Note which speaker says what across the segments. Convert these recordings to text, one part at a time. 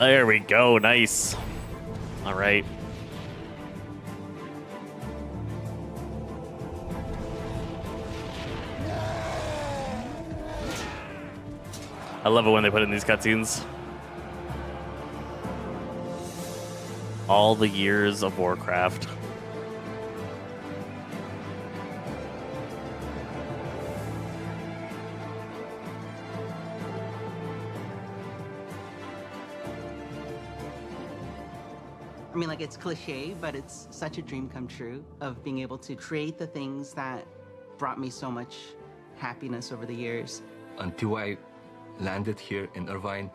Speaker 1: There we go. Nice. All right. I love it when they put in these cutscenes. All the years of Warcraft.
Speaker 2: I mean, like, it's cliche, but it's such a dream come true of being able to create the things that brought me so much happiness over the years.
Speaker 3: Until I landed here in Irvine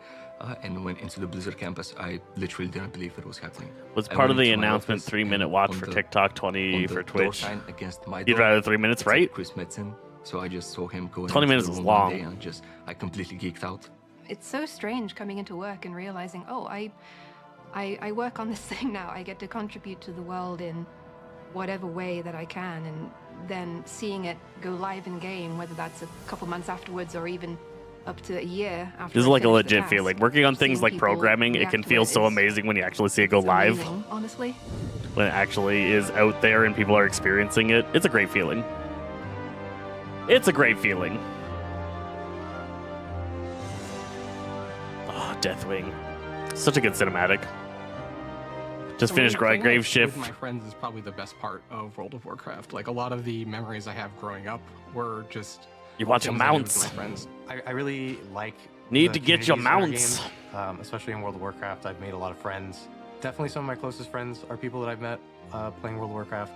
Speaker 3: and went into the Blizzard campus, I literally didn't believe it was happening.
Speaker 1: Was part of the announcement 3-minute watch for TikTok, 20 for Twitch? You'd rather 3 minutes, right?
Speaker 3: Chris Metzen, so I just saw him go
Speaker 1: 20 minutes is long.
Speaker 3: And I completely geeked out.
Speaker 4: It's so strange coming into work and realizing, oh, I work on this thing now. I get to contribute to the world in whatever way that I can, and then seeing it go live in game, whether that's a couple months afterwards or even up to a year after.
Speaker 1: This is like a legit feeling. Working on things like programming, it can feel so amazing when you actually see it go live.
Speaker 4: Amazing, honestly.
Speaker 1: When it actually is out there and people are experiencing it, it's a great feeling. It's a great feeling. Oh, Deathwing. Such a good cinematic. Just finished Grave Shift.
Speaker 5: With my friends is probably the best part of World of Warcraft. Like, a lot of the memories I have growing up were just...
Speaker 1: You watch your mounts.
Speaker 5: My friends.
Speaker 6: I really like...
Speaker 1: Need to get your mounts.
Speaker 6: Game, especially in World of Warcraft, I've made a lot of friends. Definitely some of my closest friends are people that I've met playing World of Warcraft.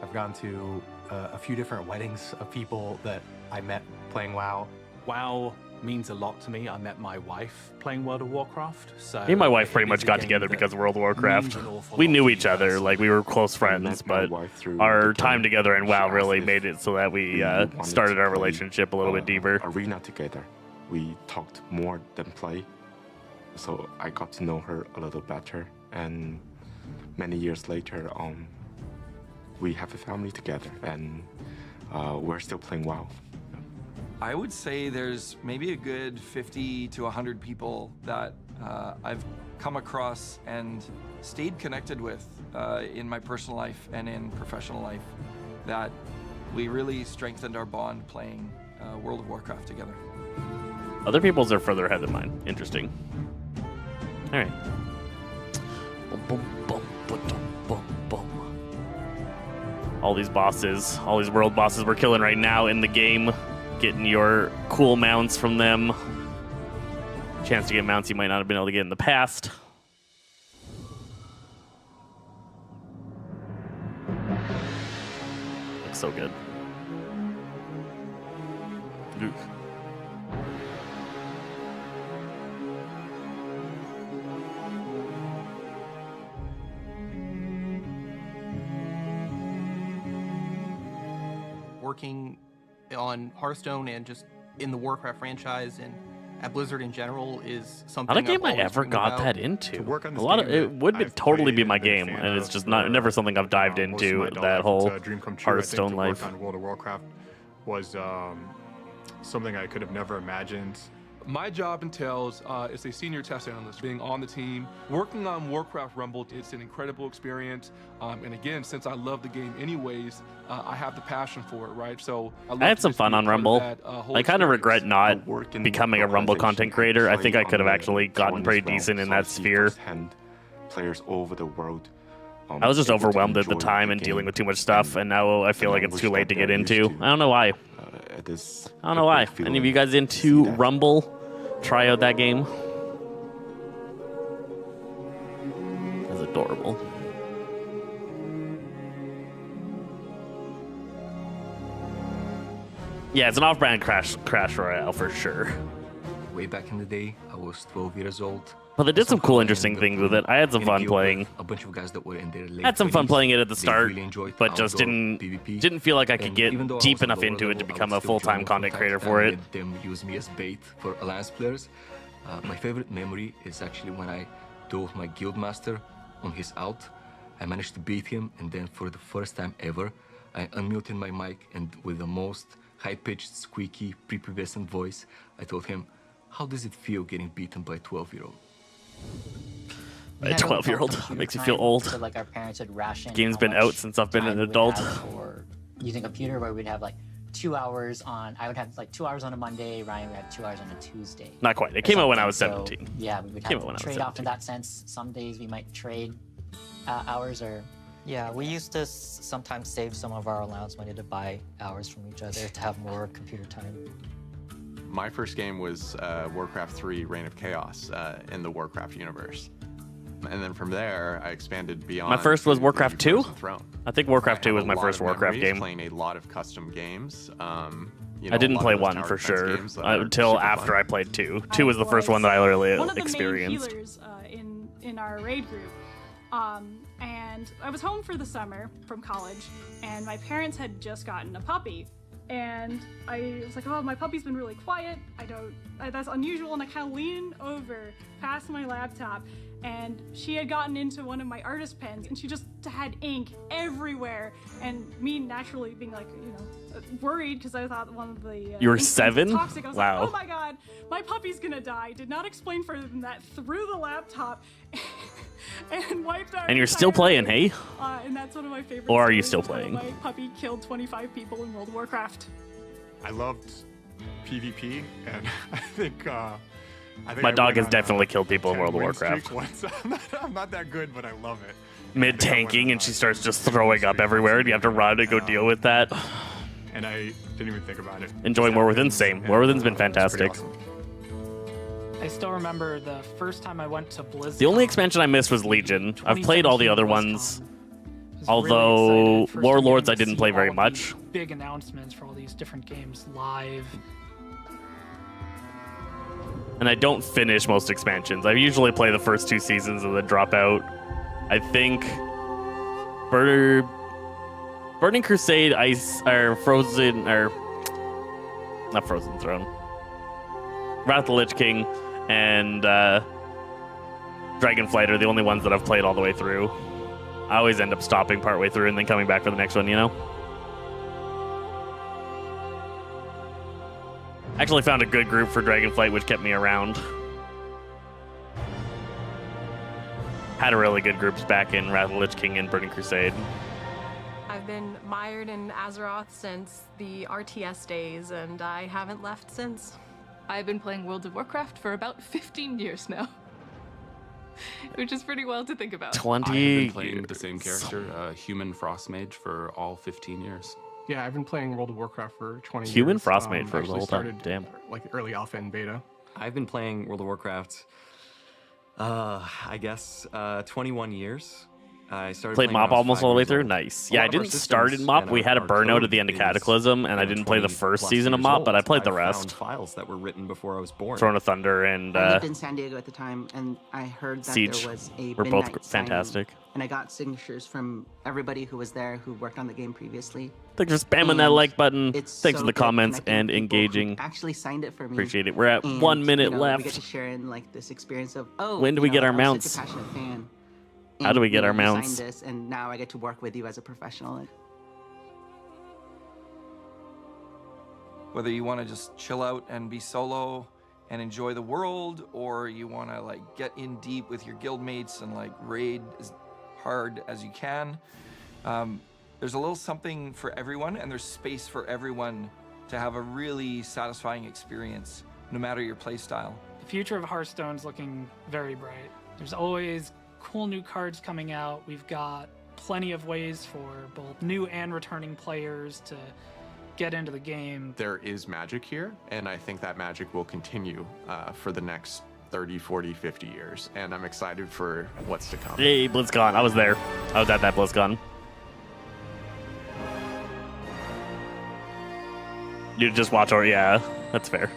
Speaker 6: I've gone to a few different weddings of people that I met playing WoW.
Speaker 7: WoW means a lot to me. I met my wife playing World of Warcraft. So
Speaker 1: me and my wife pretty much got together because of World of Warcraft. We knew each other, like we were close friends, but our time together in WoW really made it so that we started our relationship a little bit deeper.
Speaker 8: Arena together. We talked more than play, so I got to know her a little better. And many years later, we have a family together, and we're still playing WoW.
Speaker 9: I would say there's maybe a good 50 to 100 people that I've come across and stayed connected with in my personal life and in professional life, that we really strengthened our bond playing World of Warcraft together.
Speaker 1: Other people's are further ahead than mine. Interesting. All right. All these bosses, all these world bosses we're killing right now in the game. Getting your cool mounts from them. Chance to get mounts you might not have been able to get in the past. Looks so good. Oof.
Speaker 10: Working on Hearthstone and just in the Warcraft franchise and at Blizzard in general is something.
Speaker 1: Not a game I ever got that into. A lot of it would totally be my game, and it's just never something I've dived into. That whole Hearthstone life.
Speaker 11: On World of Warcraft was something I could have never imagined.
Speaker 12: My job entails as a senior test analyst, being on the team, working on Warcraft Rumble. It's an incredible experience. And again, since I love the game anyways, I have the passion for it, right? So
Speaker 1: I had some fun on Rumble. I kind of regret not becoming a Rumble content creator. I think I could have actually gotten pretty decent in that sphere.
Speaker 8: Players over the world.
Speaker 1: I was just overwhelmed at the time and dealing with too much stuff, and now I feel like it's too late to get into. I don't know why. I don't know why. Any of you guys into Rumble? Try out that game. That's adorable. Yeah, it's an off-brand Crash Royale for sure.
Speaker 3: Way back in the day, I was 12 years old.
Speaker 1: But they did some cool, interesting things with it. I had some fun playing.
Speaker 3: A bunch of guys that were in their late
Speaker 1: had some fun playing it at the start,
Speaker 3: really
Speaker 1: but just didn't feel like I could get deep enough into it to become a full-time content creator for it.
Speaker 3: Them use me as bait for Alliance players. My favorite memory is actually when I dove my guildmaster on his out. I managed to beat him, and then for the first time ever, I unmuted my mic, and with the most high-pitched, squeaky, prepubescent voice, I told him, "How does it feel getting beaten by a 12-year-old?"
Speaker 1: A 12-year-old makes you feel old.
Speaker 13: So like our parents would ration.
Speaker 1: Game's
Speaker 13: how
Speaker 1: been
Speaker 13: much
Speaker 1: out since I've been
Speaker 13: time
Speaker 1: an
Speaker 13: we would
Speaker 1: adult.
Speaker 13: have for using a computer, where we'd have like 2 hours on. I would have like 2 hours on a Monday. Ryan would have 2 hours on a Tuesday.
Speaker 1: Not quite. It
Speaker 13: or
Speaker 1: came out when I was
Speaker 13: something.
Speaker 1: 17.
Speaker 13: So, yeah, we would
Speaker 1: Came
Speaker 13: have
Speaker 1: out when I
Speaker 13: to
Speaker 1: was
Speaker 13: trade off
Speaker 1: 17.
Speaker 13: in that sense. Some days we might trade hours or. Yeah, we used to sometimes save some of our allowance money to buy hours from each other to have more computer time.
Speaker 14: My first game was Warcraft 3 Reign of Chaos in the Warcraft universe. And then from there, I expanded beyond.
Speaker 1: My first was Warcraft 2?
Speaker 14: Throne.
Speaker 1: I think Warcraft
Speaker 14: I
Speaker 1: 2
Speaker 14: have
Speaker 1: was my
Speaker 14: a lot
Speaker 1: first
Speaker 14: of
Speaker 1: Warcraft
Speaker 14: memories
Speaker 1: game.
Speaker 14: Playing a lot of custom games.
Speaker 1: I didn't play 1 for sure until after I played 2. 2 was the first one that I literally
Speaker 15: one of the
Speaker 1: experienced.
Speaker 15: main healers in our raid group. And I was home for the summer from college, and my parents had just gotten a puppy. And I was like, oh, my puppy's been really quiet. That's unusual. And I kind of lean over past my laptop, and she had gotten into one of my artist pens, and she just had ink everywhere. And me naturally being like, worried, because I thought one of the
Speaker 1: You were
Speaker 15: inks was
Speaker 1: 7?
Speaker 15: toxic. I was
Speaker 1: Wow.
Speaker 15: like, oh my god, my puppy's gonna die. Did not explain further than that. Threw the laptop and wiped out.
Speaker 1: And you're still playing, hey?
Speaker 15: And that's one of my favorite.
Speaker 1: Or are you
Speaker 15: stories
Speaker 1: still
Speaker 15: of how
Speaker 1: playing?
Speaker 15: My puppy killed 25 people in World of Warcraft.
Speaker 11: I loved PvP, and I think
Speaker 1: My
Speaker 11: I
Speaker 1: dog
Speaker 11: went
Speaker 1: has
Speaker 11: on
Speaker 1: definitely
Speaker 11: a
Speaker 1: killed people in
Speaker 11: 10
Speaker 1: World of
Speaker 11: win
Speaker 1: Warcraft.
Speaker 11: streak once. I'm not that good, but I love it.
Speaker 1: Mid tanking, and she starts just throwing up everywhere, and you have to run to go deal with that.
Speaker 11: And I didn't even think about it.
Speaker 1: Enjoying War Within, same. War Within's been fantastic.
Speaker 16: I still remember the first time I went to BlizzCon.
Speaker 1: The only expansion I missed was Legion. I've played all the other ones,
Speaker 16: really
Speaker 1: although
Speaker 16: excited. First
Speaker 1: Warlords I
Speaker 16: time getting to
Speaker 1: didn't
Speaker 16: see
Speaker 1: play very
Speaker 16: all of
Speaker 1: much.
Speaker 16: the big announcements for all these different games live.
Speaker 1: And I don't finish most expansions. I usually play the first 2 seasons and then drop out. I think Burning Crusade, not Frozen Throne, Wrath of the Lich King, and Dragonflight are the only ones that I've played all the way through. I always end up stopping partway through and then coming back for the next one, Actually found a good group for Dragonflight, which kept me around. Had a really good groups back in Wrath of the Lich King and Burning Crusade.
Speaker 17: I've been mired in Azeroth since the RTS days, and I haven't left since.
Speaker 18: I've been playing World of Warcraft for about 15 years now. Which is pretty wild to think about.
Speaker 1: 20
Speaker 19: I've been playing the same character, Human Frost Mage, for all 15 years.
Speaker 5: Yeah, I've been playing World of Warcraft for 20 years.
Speaker 1: Human Frost Mage for the
Speaker 5: actually
Speaker 1: whole time.
Speaker 5: started,
Speaker 1: Damn.
Speaker 5: Like early alpha and beta.
Speaker 20: I've been playing World of Warcraft, I guess, 21 years. I started
Speaker 1: Played
Speaker 20: playing when
Speaker 1: MoP
Speaker 20: I was
Speaker 1: almost
Speaker 20: 5
Speaker 1: all the way
Speaker 20: years
Speaker 1: through?
Speaker 20: old.
Speaker 1: Nice.
Speaker 20: A
Speaker 1: Yeah,
Speaker 20: lot
Speaker 1: I
Speaker 20: of our
Speaker 1: didn't start in
Speaker 20: systems
Speaker 1: MoP.
Speaker 20: and
Speaker 1: We had a
Speaker 20: our
Speaker 1: burnout
Speaker 20: code
Speaker 1: at the end of
Speaker 20: is,
Speaker 1: Cataclysm, and I didn't play the
Speaker 20: 20
Speaker 1: first
Speaker 20: plus
Speaker 1: season of
Speaker 20: years
Speaker 1: MoP, but I
Speaker 20: old.
Speaker 1: played the
Speaker 20: I've
Speaker 1: rest.
Speaker 20: found files that were written before I was born.
Speaker 1: Throne of Thunder and
Speaker 2: I lived in San Diego at the time, and I heard that
Speaker 1: Siege
Speaker 2: there was a
Speaker 1: were
Speaker 2: midnight
Speaker 1: both
Speaker 2: signing,
Speaker 1: fantastic.
Speaker 2: and I got signatures from everybody who was there who worked on the game previously.
Speaker 1: Thanks for spamming that
Speaker 2: And
Speaker 1: like button.
Speaker 2: it's
Speaker 1: Thanks
Speaker 2: so
Speaker 1: for the
Speaker 2: good
Speaker 1: comments
Speaker 2: connecting
Speaker 1: and
Speaker 2: with people who
Speaker 1: engaging.
Speaker 2: actually signed it for me.
Speaker 1: Appreciate it. We're at
Speaker 2: And,
Speaker 1: 1 minute
Speaker 2: We
Speaker 1: left.
Speaker 2: get to share in like this experience of, oh,
Speaker 1: When do we get our
Speaker 2: I was
Speaker 1: mounts?
Speaker 2: Such a passionate fan.
Speaker 1: How do we get
Speaker 2: you
Speaker 1: our
Speaker 2: you signed
Speaker 1: mounts?
Speaker 2: This, and now I get to work with you as a professional.
Speaker 9: Whether you want to just chill out and be solo and enjoy the world, or you want to like get in deep with your guildmates and like raid as hard as you can, there's a little something for everyone, and there's space for everyone to have a really satisfying experience, no matter your play style.
Speaker 16: The future of Hearthstone's looking very bright. There's always cool new cards coming out. We've got plenty of ways for both new and returning players to get into the game.
Speaker 14: There is magic here, and I think that magic will continue for the next 30, 40, 50 years, and I'm excited for what's to come.
Speaker 1: Yay, BlizzCon. I was there. I was at that BlizzCon. You just watch or yeah, that's fair.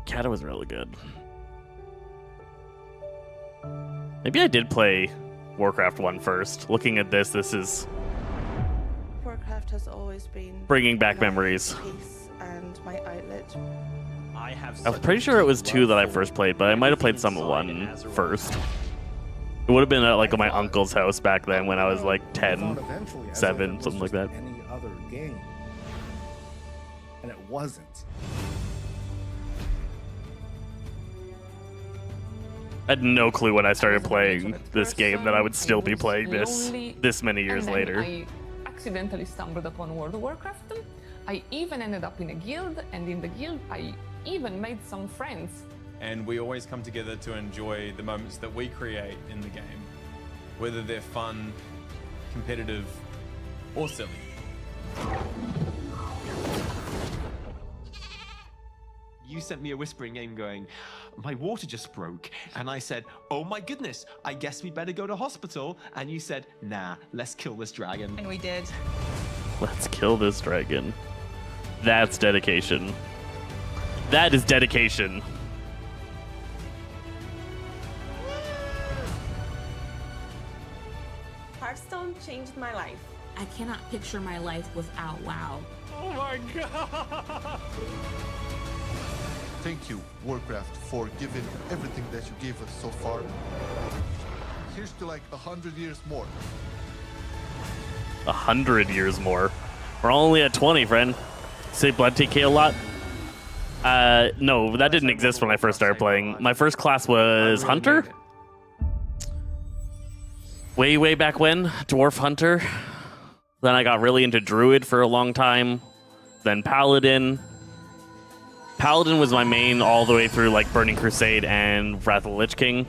Speaker 1: Kata was really good. Maybe I did play Warcraft 1 first. Looking at this is
Speaker 21: Warcraft has always been
Speaker 1: bringing back memories.
Speaker 21: peace and my outlet.
Speaker 1: I was pretty sure it was 2 that I first played, but I might have played some of 1 first. It would have been at like my uncle's house back then when I was like 10, 7, something like that.
Speaker 22: Any other game, and it wasn't.
Speaker 1: I had no clue when I started playing this game that I would still be playing this many years later.
Speaker 4: I accidentally stumbled upon World of Warcraft. I even ended up in a guild, and in the guild I even made some friends.
Speaker 22: And we always come together to enjoy the moments that we create in the game, whether they're fun, competitive, or silly.
Speaker 23: You sent me a whispering game going, my water just broke. And I said, oh my goodness, I guess we better go to hospital. And you said, nah, let's kill this dragon.
Speaker 24: And we did.
Speaker 1: Let's kill this dragon. That's dedication. That is dedication.
Speaker 21: Hearthstone changed my life.
Speaker 25: I cannot picture my life without WoW.
Speaker 22: Oh my god!
Speaker 26: Thank you, Warcraft, for giving everything that you gave us so far. Here's to like 100 years more.
Speaker 1: 100 years more. We're only at 20, friend. Say blood TK a lot? No, that didn't exist when I first started playing. My first class was Hunter? Way back when, Dwarf Hunter. Then I got really into Druid for a long time. Then Paladin. Paladin was my main all the way through like Burning Crusade and Wrath of the Lich King.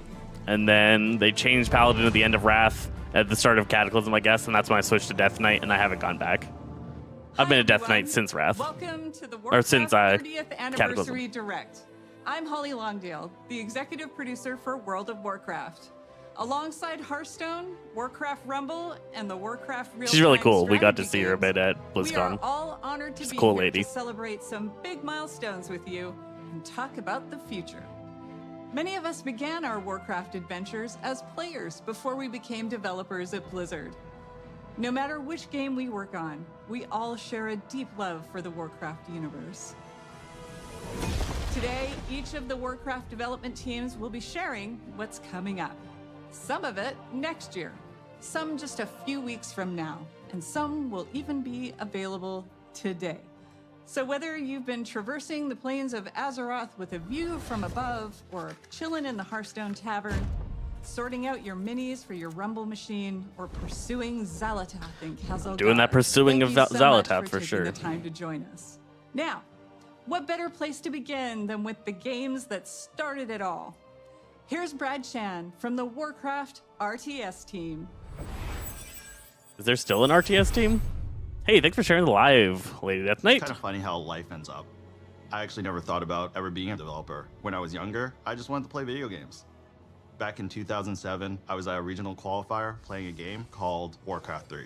Speaker 1: And then they changed Paladin at the end of Wrath, at the start of Cataclysm, I guess, and that's when I switched to Death Knight, and I haven't gone back. I've been a Death Knight since Wrath.
Speaker 27: Welcome to the
Speaker 1: Or since
Speaker 27: Warcraft 30th
Speaker 1: Cataclysm.
Speaker 27: Anniversary Direct. I'm Holly Longdale, the executive producer for World of Warcraft. Alongside Hearthstone, Warcraft Rumble, and the Warcraft Real
Speaker 1: She's really cool. We got to see her a bit at
Speaker 27: we are
Speaker 1: BlizzCon.
Speaker 27: all honored to
Speaker 1: She's
Speaker 27: be
Speaker 1: a cool
Speaker 27: here
Speaker 1: lady.
Speaker 27: to celebrate some big milestones with you and talk about the future. Many of us began our Warcraft adventures as players before we became developers at Blizzard. No matter which game we work on, we all share a deep love for the Warcraft universe. Today, each of the Warcraft development teams will be sharing what's coming up. Some of it next year, some just a few weeks from now, and some will even be available today. So whether you've been traversing the plains of Azeroth with a view from above, or chilling in the Hearthstone Tavern, sorting out your minis for your Rumble machine, or pursuing Xalatath in Khazal-Gar,
Speaker 1: Doing that pursuing
Speaker 27: thank
Speaker 1: of
Speaker 27: you so much
Speaker 1: Xalatath for
Speaker 27: taking
Speaker 1: sure.
Speaker 27: the time to join us. Now, what better place to begin than with the games that started it all? Here's Brad Chan from the Warcraft RTS team.
Speaker 1: Is there still an RTS team? Hey, thanks for sharing the live, Lady Death Knight.
Speaker 28: It's kind of funny how life ends up. I actually never thought about ever being a developer. When I was younger, I just wanted to play video games. Back in 2007, I was at a regional qualifier playing a game called Warcraft 3.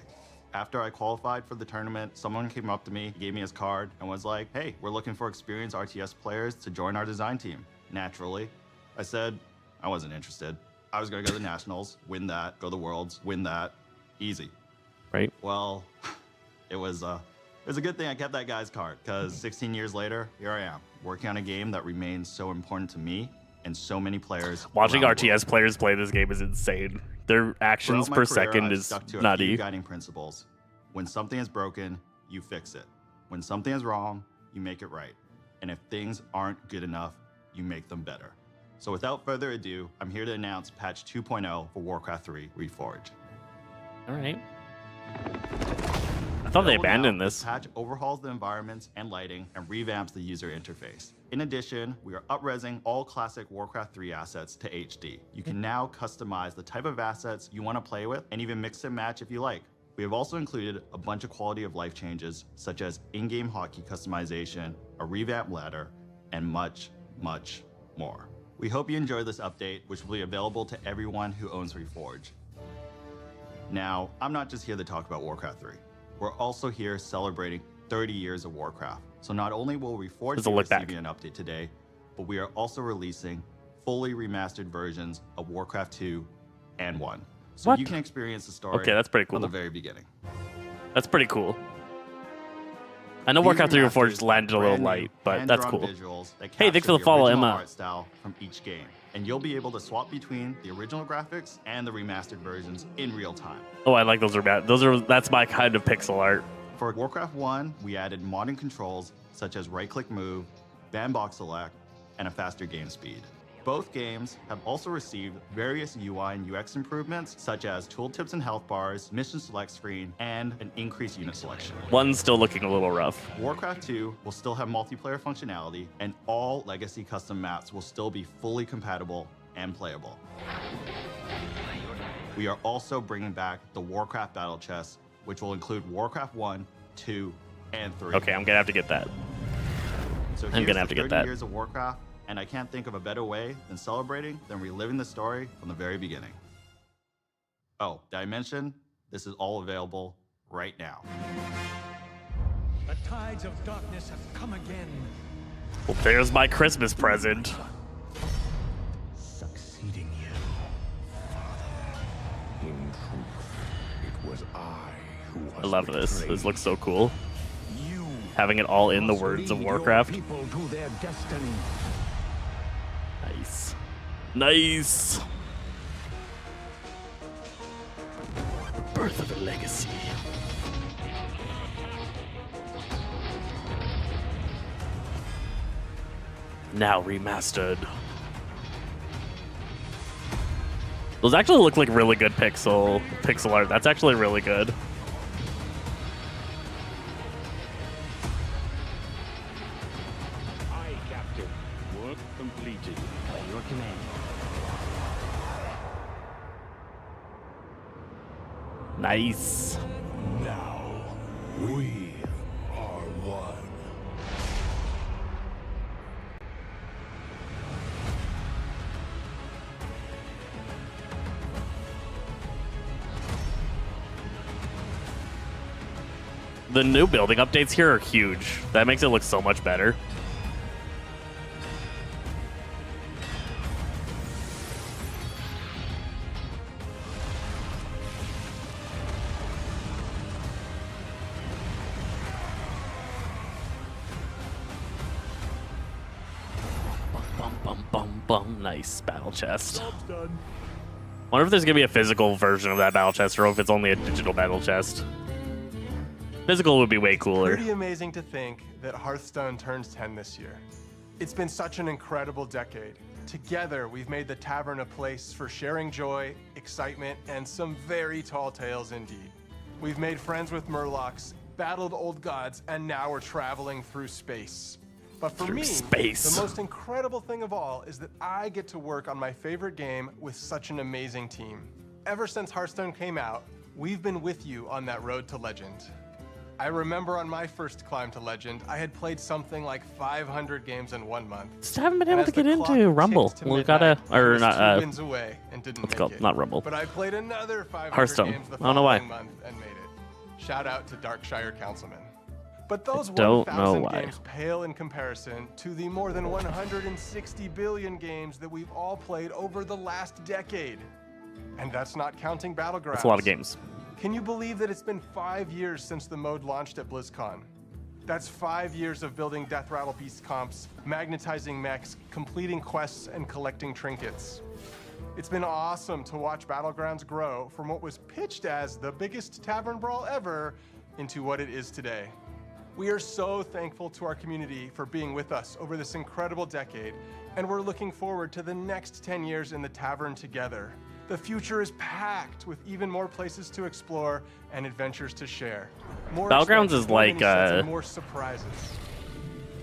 Speaker 28: After I qualified for the tournament, someone came up to me, gave me his card, and was like, hey, we're looking for experienced RTS players to join our design team. Naturally, I said I wasn't interested. I was gonna go to the Nationals, win that, go to the Worlds, win that, easy.
Speaker 1: Right.
Speaker 28: Well, it was a good thing I kept that guy's card, because 16 years later, here I am, working on a game that remains so important to me and so many players.
Speaker 1: Watching
Speaker 28: around the world.
Speaker 1: RTS players play this game is insane. Their actions
Speaker 28: Throughout my
Speaker 1: per
Speaker 28: career,
Speaker 1: second
Speaker 28: I've
Speaker 1: is
Speaker 28: stuck to a few
Speaker 1: nutty.
Speaker 28: guiding principles. When something is broken, you fix it. When something is wrong, you make it right. And if things aren't good enough, you make them better. So without further ado, I'm here to announce patch 2.0 for Warcraft 3 Reforged.
Speaker 1: All right. I thought they abandoned this.
Speaker 28: Patch overhauls the environments and lighting and revamps the user interface. In addition, we are up-resing all classic Warcraft 3 assets to HD. You can now customize the type of assets you want to play with and even mix and match if you like. We have also included a bunch of quality of life changes, such as in-game hotkey customization, a revamped ladder, and much, much more. We hope you enjoy this update, which will be available to everyone who owns Reforged. Now, I'm not just here to talk about Warcraft 3. We're also here celebrating 30 years of Warcraft. So not only will Reforged be receiving an update today, but we are also releasing fully remastered versions of Warcraft 2 and 1. So
Speaker 1: What?
Speaker 28: you can experience the story
Speaker 1: Okay, that's pretty cool.
Speaker 28: from the very beginning.
Speaker 1: That's pretty cool. I know
Speaker 28: These
Speaker 1: Warcraft 3
Speaker 28: remasters
Speaker 1: Reforged landed a little
Speaker 28: brand new,
Speaker 1: light, but that's cool.
Speaker 28: hand-drawn visuals that
Speaker 1: Hey, thanks
Speaker 28: capture
Speaker 1: for the follow,
Speaker 28: original
Speaker 1: Emma.
Speaker 28: art style from each game, and you'll be able to swap between the original graphics and the remastered versions in real time.
Speaker 1: Oh, I like those. That's my kind of pixel art.
Speaker 28: For Warcraft 1, we added modern controls such as right-click move, bandbox select, and a faster game speed. Both games have also received various UI and UX improvements, such as tooltips and health bars, mission select screen, and an increased unit selection.
Speaker 1: One's still looking a little rough.
Speaker 28: Warcraft 2 will still have multiplayer functionality, and all legacy custom maps will still be fully compatible and playable. We are also bringing back the Warcraft Battle Chest, which will include Warcraft 1, 2, and 3.
Speaker 1: Okay, I'm gonna have to get that.
Speaker 28: So
Speaker 1: I'm gonna have to get
Speaker 28: 30
Speaker 1: that.
Speaker 28: years of Warcraft, and I can't think of a better way than celebrating than reliving the story from the very beginning. Oh, did I mention this is all available right now?
Speaker 3: The tides of darkness have come again.
Speaker 1: Well, there's my Christmas present.
Speaker 3: Succeeding you, Father. In truth, it was I who was
Speaker 1: I love this.
Speaker 3: betrayed.
Speaker 1: This looks so cool.
Speaker 3: You
Speaker 1: Having it all in the
Speaker 3: must
Speaker 1: words of
Speaker 3: lead your
Speaker 1: Warcraft.
Speaker 3: people to their destiny.
Speaker 1: Nice. Nice. Birth of a legacy. Now remastered. Those actually look like really good pixel art. That's actually really good.
Speaker 3: Aye, Captain. Work completed. By your command.
Speaker 1: Nice.
Speaker 3: Now, we are one.
Speaker 1: The new building updates here are huge. That makes it look so much better. Bum, bum, bum, bum. Nice battle chest.
Speaker 3: Done.
Speaker 1: Wonder if there's gonna be a physical version of that battle chest or if it's only a digital battle chest. Physical would be way cooler.
Speaker 6: Pretty amazing to think that Hearthstone turns 10 this year. It's been such an incredible decade. Together, we've made the tavern a place for sharing joy, excitement, and some very tall tales indeed. We've made friends with Murlocs, battled old gods, and now we're traveling through space. But for me, the most incredible thing of all is that I get to work on my favorite game with such an amazing team. Ever since Hearthstone came out, we've been with you on that road to legend. I remember on my first climb to legend, I had played something like 500 games in 1 month.
Speaker 1: Just haven't been
Speaker 6: And
Speaker 1: able
Speaker 6: as
Speaker 1: to
Speaker 6: the
Speaker 1: get
Speaker 6: clock
Speaker 1: into Rumble.
Speaker 6: ticked to
Speaker 1: We gotta,
Speaker 6: midnight, I
Speaker 1: or
Speaker 6: was
Speaker 1: not,
Speaker 6: 2 wins away and didn't
Speaker 1: what's it
Speaker 6: make
Speaker 1: called?
Speaker 6: it.
Speaker 1: Not Rumble.
Speaker 6: But I played another 500
Speaker 1: Hearthstone.
Speaker 6: games the
Speaker 1: I don't know why.
Speaker 6: following month and made it. Shout out to Darkshire Councilman. But those
Speaker 1: don't know
Speaker 6: 1,000
Speaker 1: why.
Speaker 6: games pale in comparison to the more than 160 billion games that we've all played over the last decade. And that's not counting Battlegrounds.
Speaker 1: That's a lot of games.
Speaker 6: Can you believe that it's been 5 years since the mode launched at BlizzCon? That's 5 years of building Death Rattle Beast comps, magnetizing mechs, completing quests, and collecting trinkets. It's been awesome to watch Battlegrounds grow from what was pitched as the biggest tavern brawl ever into what it is today. We are so thankful to our community for being with us over this incredible decade, and we're looking forward to the next 10 years in the tavern together. The future is packed with even more places to explore and adventures to share. More
Speaker 1: Battlegrounds
Speaker 6: expansions,
Speaker 1: is
Speaker 6: more
Speaker 1: like,
Speaker 6: mini-sets, and more surprises.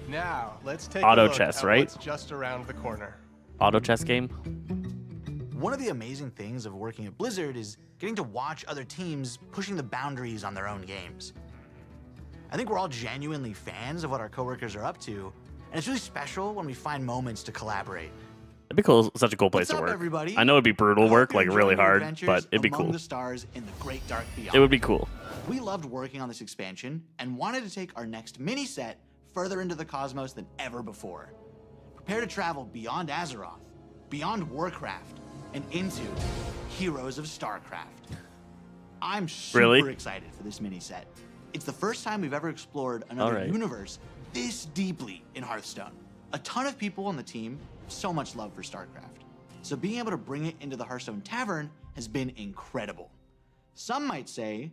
Speaker 6: Now, let's take
Speaker 1: Auto
Speaker 6: a look
Speaker 1: chess,
Speaker 6: at
Speaker 1: right?
Speaker 6: what's just around the corner.
Speaker 1: Auto chess game.
Speaker 7: One of the amazing things of working at Blizzard is getting to watch other teams pushing the boundaries on their own games. I think we're all genuinely fans of what our coworkers are up to, and it's really special when we find moments to collaborate.
Speaker 1: It'd be cool. Such a cool place
Speaker 7: What's
Speaker 1: to
Speaker 7: up,
Speaker 1: work.
Speaker 7: everybody?
Speaker 1: I know it'd be brutal work, like
Speaker 7: You're
Speaker 1: really
Speaker 7: enjoying your
Speaker 1: hard,
Speaker 7: adventures
Speaker 1: but it'd be
Speaker 7: among
Speaker 1: cool.
Speaker 7: the stars in the great dark beyond.
Speaker 1: It would be cool.
Speaker 7: We loved working on this expansion and wanted to take our next mini set further into the cosmos than ever before. Prepare to travel beyond Azeroth, beyond Warcraft, and into Heroes of StarCraft. I'm super
Speaker 1: Really?
Speaker 7: excited for this mini set. It's the first time we've ever explored another
Speaker 1: Alright.
Speaker 7: universe this deeply in Hearthstone. A ton of people on the team have so much love for StarCraft. So being able to bring it into the Hearthstone Tavern has been incredible. Some might say,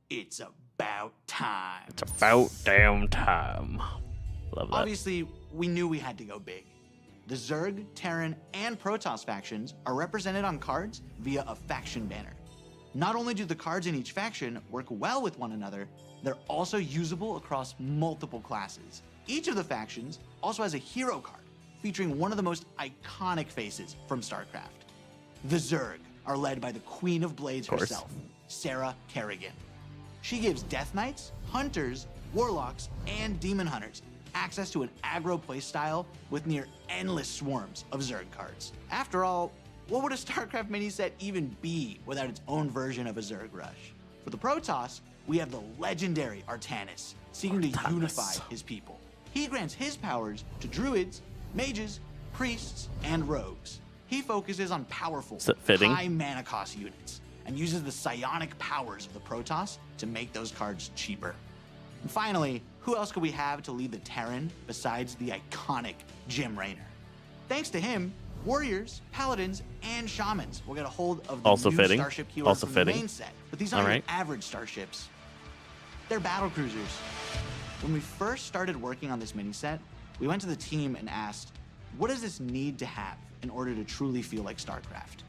Speaker 7: it's about time.
Speaker 1: It's about damn time. Love that.
Speaker 7: Obviously, we knew we had to go big. The Zerg, Terran, and Protoss factions are represented on cards via a faction banner. Not only do the cards in each faction work well with one another, they're also usable across multiple classes. Each of the factions also has a hero card featuring one of the most iconic faces from StarCraft. The Zerg are led by the Queen of Blades herself, Sarah Kerrigan. She gives Death Knights, Hunters, Warlocks, and Demon Hunters access to an aggro playstyle with near endless swarms of Zerg cards. After all, what would a StarCraft mini set even be without its own version of a Zerg rush? For the Protoss, we have the legendary Artanis, seeking to unify his people. He grants his powers to druids, mages, priests, and rogues. He focuses on powerful, high mana cost units, and uses the psionic powers of the Protoss to make those cards cheaper. And finally, who else could we have to lead the Terran besides the iconic Jim Raynor? Thanks to him, warriors, paladins, and shamans will get a hold of the new starship keywords from the main set. But these aren't your average starships. They're battle cruisers. When we first started working on this mini set, we went to the team and asked, what does this need to have in order to truly feel like StarCraft?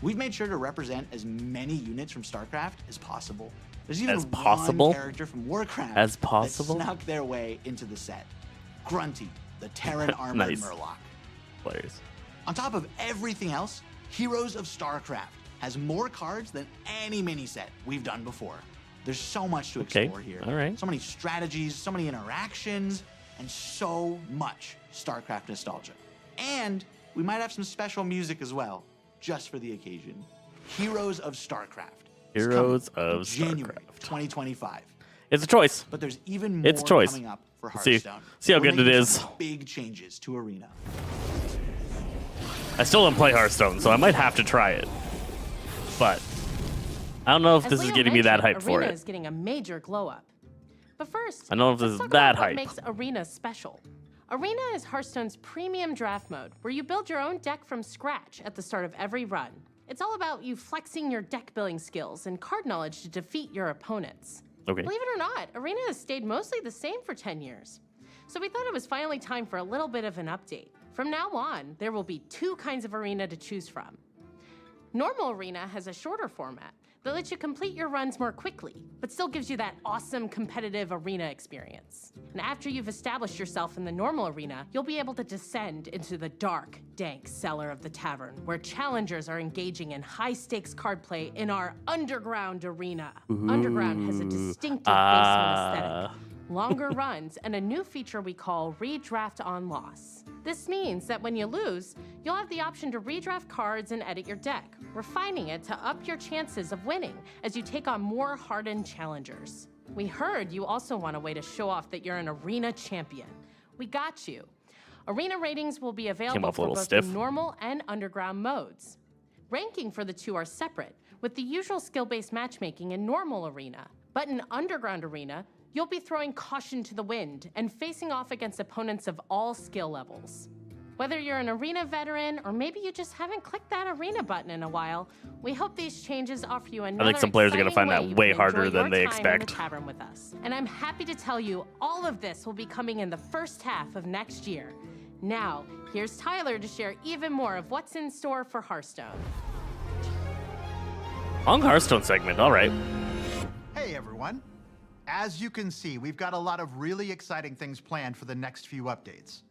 Speaker 7: We've made sure to represent as many units from StarCraft as possible. There's even one character from Warcraft that snuck their way into the set. Grunty, the Terran armored Murloc.
Speaker 1: Players.
Speaker 7: On top of everything else, Heroes of StarCraft has more cards than any mini set we've done before. There's so much to explore here. So many strategies, so many interactions, and so much StarCraft nostalgia. And we might have some special music as well, just for the occasion. Heroes of StarCraft.
Speaker 1: Heroes of
Speaker 7: January 2025.
Speaker 1: It's a choice.
Speaker 7: But there's even more coming up for Hearthstone.
Speaker 1: See how good it is.
Speaker 7: Big changes to Arena.
Speaker 1: I still don't play Hearthstone, so I might have to try it. But I don't know if this is getting me that hyped for
Speaker 8: Arena
Speaker 1: it.
Speaker 8: is getting a major glow up. But first,
Speaker 1: I don't know if this is that hype.
Speaker 8: what makes Arena special. Arena is Hearthstone's premium draft mode, where you build your own deck from scratch at the start of every run. It's all about you flexing your deck building skills and card knowledge to defeat your opponents.
Speaker 1: Okay.
Speaker 8: Believe it or not, Arena has stayed mostly the same for 10 years. So we thought it was finally time for a little bit of an update. From now on, there will be 2 kinds of Arena to choose from. Normal Arena has a shorter format that lets you complete your runs more quickly, but still gives you that awesome competitive arena experience. And after you've established yourself in the normal arena, you'll be able to descend into the dark, dank cellar of the tavern, where challengers are engaging in high-stakes card play in our underground arena. Underground has a distinctive basement aesthetic, longer runs, and a new feature we call Redraft on Loss. This means that when you lose, you'll have the option to redraft cards and edit your deck, refining it to up your chances of winning as you take on more hardened challengers. We heard you also want a way to show off that you're an arena champion. We got you. Arena ratings will be available for both the normal and underground modes. Ranking for the 2 are separate, with the usual skill-based matchmaking in normal arena. But in underground arena, you'll be throwing caution to the wind and facing off against opponents of all skill levels. Whether you're an arena veteran or maybe you just haven't clicked that arena button in a while, we hope these changes offer you another
Speaker 1: I think some players are going to find that way harder than they
Speaker 8: in the
Speaker 1: expect.
Speaker 8: tavern with us. And I'm happy to tell you all of this will be coming in the first half of next year. Now, here's Tyler to share even more of what's in store for Hearthstone.
Speaker 1: Long Hearthstone segment, all right.
Speaker 10: Hey everyone. As you can see, we've got a lot of really exciting things planned for the next few updates.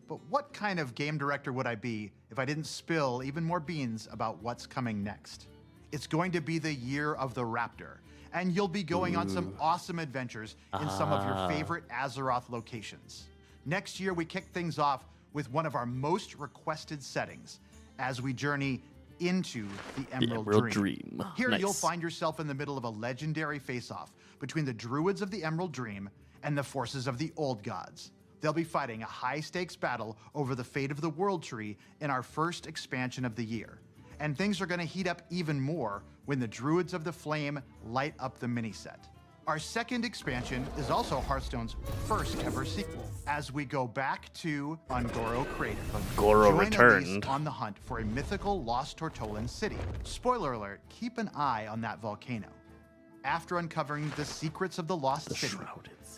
Speaker 10: But what kind of game director would I be if I didn't spill even more beans about what's coming next? It's going to be the year of the Raptor, and you'll be going on some awesome adventures in some of your favorite Azeroth locations. Next year, we kick things off with one of our most requested settings as we journey into the Emerald Dream. Here you'll find yourself in the middle of a legendary face-off between the Druids of the Emerald Dream and the forces of the Old Gods. They'll be fighting a high-stakes battle over the fate of the World Tree in our first expansion of the year. And things are going to heat up even more when the Druids of the Flame light up the mini-set. Our second expansion is also Hearthstone's first ever sequel, as we go back to Ungoro Crater.
Speaker 1: Ungoro
Speaker 10: Join
Speaker 1: returned.
Speaker 10: Elise on the hunt for a mythical lost Tortolan city. Spoiler alert, keep an eye on that volcano. After uncovering the secrets of the lost city,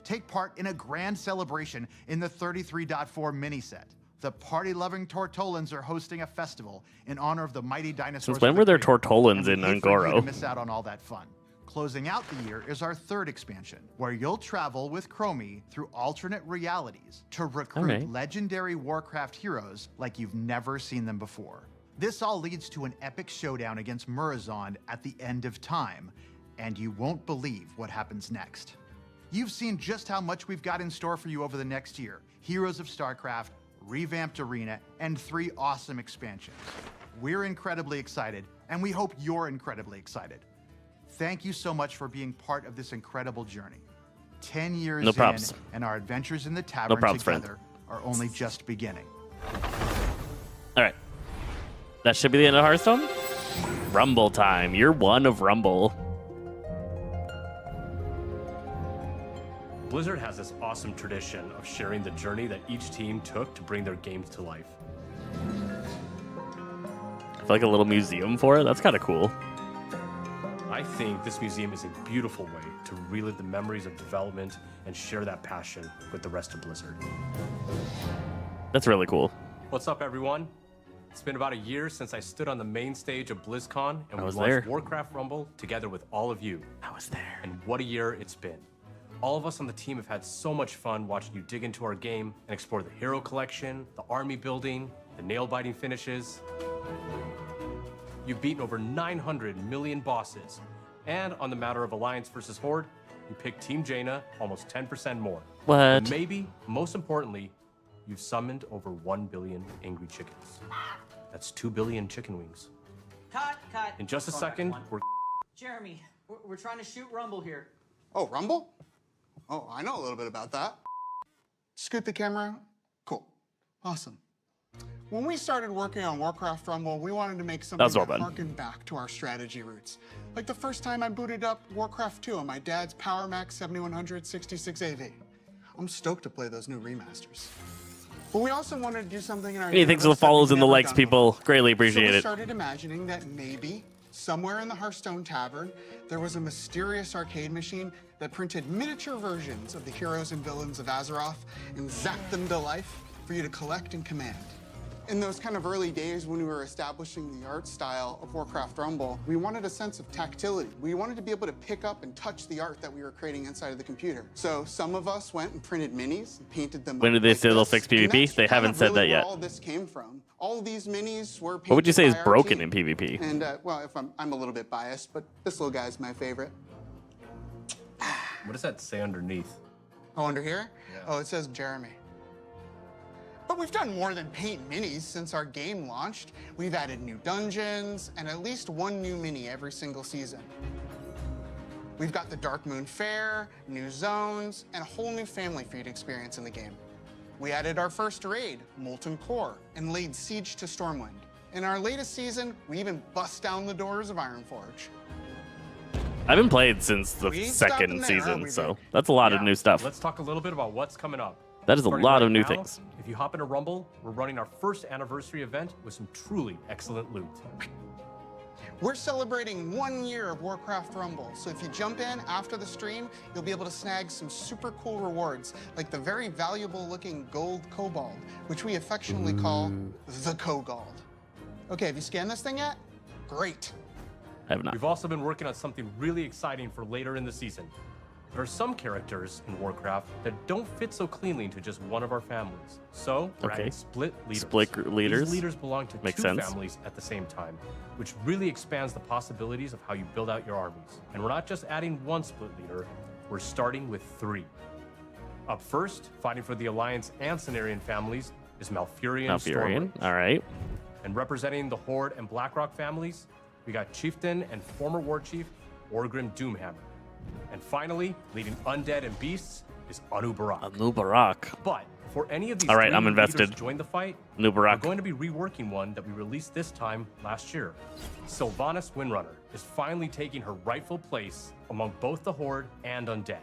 Speaker 10: take part in a grand celebration in the 33.4 mini set. The party-loving Tortolans are hosting a festival in honor of the mighty dinosaurs.
Speaker 1: Since when were there Tortolans in
Speaker 10: Hate for you to
Speaker 1: Ngoro?
Speaker 10: miss out on all that fun. Closing out the year is our third expansion, where you'll travel with Chromie through alternate realities to recruit legendary Warcraft heroes like you've never seen them before. This all leads to an epic showdown against Murozond at the end of time, and you won't believe what happens next. You've seen just how much we've got in store for you over the next year. Heroes of StarCraft, revamped arena, and 3 awesome expansions. We're incredibly excited, and we hope you're incredibly excited. Thank you so much for being part of this incredible journey. 10 years in, and our adventures in the tavern together are only just beginning.
Speaker 1: All right. That should be the end of Hearthstone. Rumble time. Year 1 of Rumble.
Speaker 11: Blizzard has this awesome tradition of sharing the journey that each team took to bring their games to life.
Speaker 1: I feel like a little museum for it. That's kind of cool.
Speaker 11: I think this museum is a beautiful way to relive the memories of development and share that passion with the rest of Blizzard.
Speaker 1: That's really cool.
Speaker 11: What's up, everyone? It's been about a year since I stood on the main stage of BlizzCon and we launched
Speaker 1: there.
Speaker 11: Warcraft Rumble together with all of you.
Speaker 1: I was there.
Speaker 11: And what a year it's been. All of us on the team have had so much fun watching you dig into our game and explore the hero collection, the army building, the nail-biting finishes. You've beaten over 900 million bosses. And on the matter of Alliance versus Horde, you picked Team Jaina almost 10% more.
Speaker 1: What?
Speaker 11: And maybe, most importantly, you've summoned over 1 billion angry chickens. That's 2 billion chicken wings.
Speaker 12: Cut.
Speaker 11: In just a second, we're...
Speaker 12: Jeremy, we're trying to shoot Rumble here.
Speaker 13: Oh, Rumble? Oh, I know a little bit about that. Scoot the camera out? Cool. Awesome. When we started working on Warcraft Rumble, we wanted to make something that harkened back to our strategy roots. Like the first time I booted up Warcraft 2 on my dad's Power Mac 7100 66 AV. I'm stoked to play those new remasters. But we also wanted to do something in our
Speaker 1: Hey, thanks for the follows and the likes, people. Greatly appreciate
Speaker 13: so we
Speaker 1: it.
Speaker 13: started imagining that maybe somewhere in the Hearthstone Tavern, there was a mysterious arcade machine that printed miniature versions of the heroes and villains of Azeroth and zapped them to life for you to collect and command. In those kind of early days when we were establishing the art style of Warcraft Rumble, we wanted a sense of tactility. We wanted to be able to pick up and touch the art that we were creating inside of the computer. So some of us went and printed minis and painted them.
Speaker 1: When did they say they'll fix PvP? They haven't said that yet.
Speaker 13: All this came from. All these minis were painted.
Speaker 1: What would you say is
Speaker 13: by our
Speaker 1: broken
Speaker 13: team.
Speaker 1: in PvP?
Speaker 13: And well, if I'm a little bit biased, but this little guy's my favorite.
Speaker 11: What does that say underneath?
Speaker 13: Oh, under here? Yeah. Oh, it says Jeremy. But we've done more than paint minis since our game launched. We've added new dungeons and at least 1 new mini every single season. We've got the Dark Moon Fair, new zones, and a whole new family feud experience in the game. We added our first raid, Molten Core, and laid siege to Stormwind. In our latest season, we even bust down the doors of Ironforge.
Speaker 1: I haven't played since the second season, so that's a lot of new stuff.
Speaker 11: Let's talk a little bit about what's coming up.
Speaker 1: That is a
Speaker 11: Starting
Speaker 1: lot
Speaker 11: right
Speaker 1: of new
Speaker 11: now,
Speaker 1: things.
Speaker 11: If you hop into Rumble, we're running our first anniversary event with some truly excellent loot.
Speaker 13: We're celebrating 1 year of Warcraft Rumble, so if you jump in after the stream, you'll be able to snag some super cool rewards, like the very valuable looking gold kobold, which we affectionately call the Kogald. Okay, have you scanned this thing yet? Great.
Speaker 1: I have not.
Speaker 11: We've also been working on something really exciting for later in the season. There are some characters in Warcraft that don't fit so cleanly into just one of our families. So we're adding split leaders.
Speaker 1: Split leaders.
Speaker 11: These leaders belong to
Speaker 1: Makes
Speaker 11: two
Speaker 1: sense.
Speaker 11: families at the same time, which really expands the possibilities of how you build out your armies. And we're not just adding 1 split leader, we're starting with 3. Up first, fighting for the Alliance and Cenarian families, is Malfurion.
Speaker 1: All right.
Speaker 11: And representing the Horde and Blackrock families, we got Chieftain and former War Chief Orgrim Doomhammer. And finally, leading Undead and Beasts is Anu Barak.
Speaker 1: Anu Barak.
Speaker 11: But before any of these
Speaker 1: All right,
Speaker 11: three
Speaker 1: I'm
Speaker 11: new leaders
Speaker 1: invested.
Speaker 11: join the fight,
Speaker 1: Anu Barak.
Speaker 11: we're going to be reworking one that we released this time last year. Sylvanas Windrunner is finally taking her rightful place among both the Horde and Undead.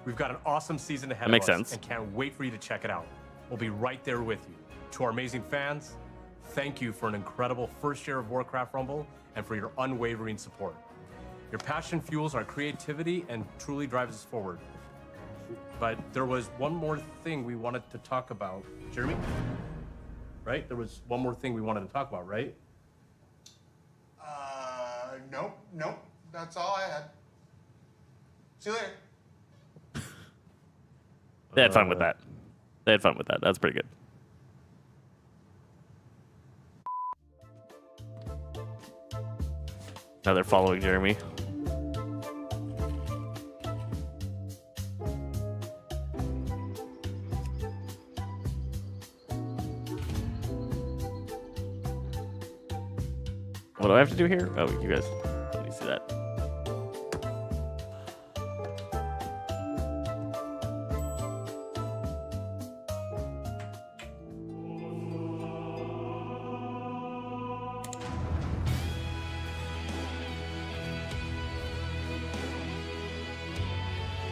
Speaker 11: We've got an awesome season ahead
Speaker 1: That makes
Speaker 11: of us
Speaker 1: sense.
Speaker 11: and can't wait for you to check it out. We'll be right there with you. To our amazing fans, thank you for an incredible first year of Warcraft Rumble and for your unwavering support. Your passion fuels our creativity and truly drives us forward. But there was one more thing we wanted to talk about. Jeremy? right? There was one more thing we wanted to talk about, right?
Speaker 13: Nope. That's all I had. See you later.
Speaker 1: They had fun with that. That's pretty good. Now they're following Jeremy. What do I have to do here? Oh, you guys, let me see that.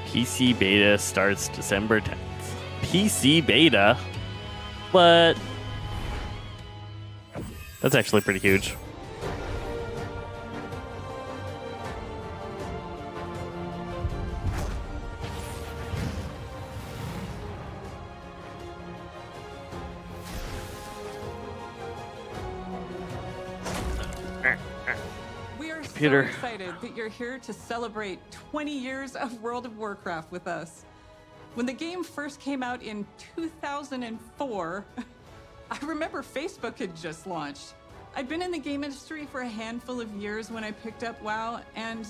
Speaker 1: PC beta starts December 10th. PC beta? What? That's actually pretty huge.
Speaker 27: So excited that you're here to celebrate 20 years of World of Warcraft with us. When the game first came out in 2004, I remember Facebook had just launched. I'd been in the game industry for a handful of years when I picked up WoW, and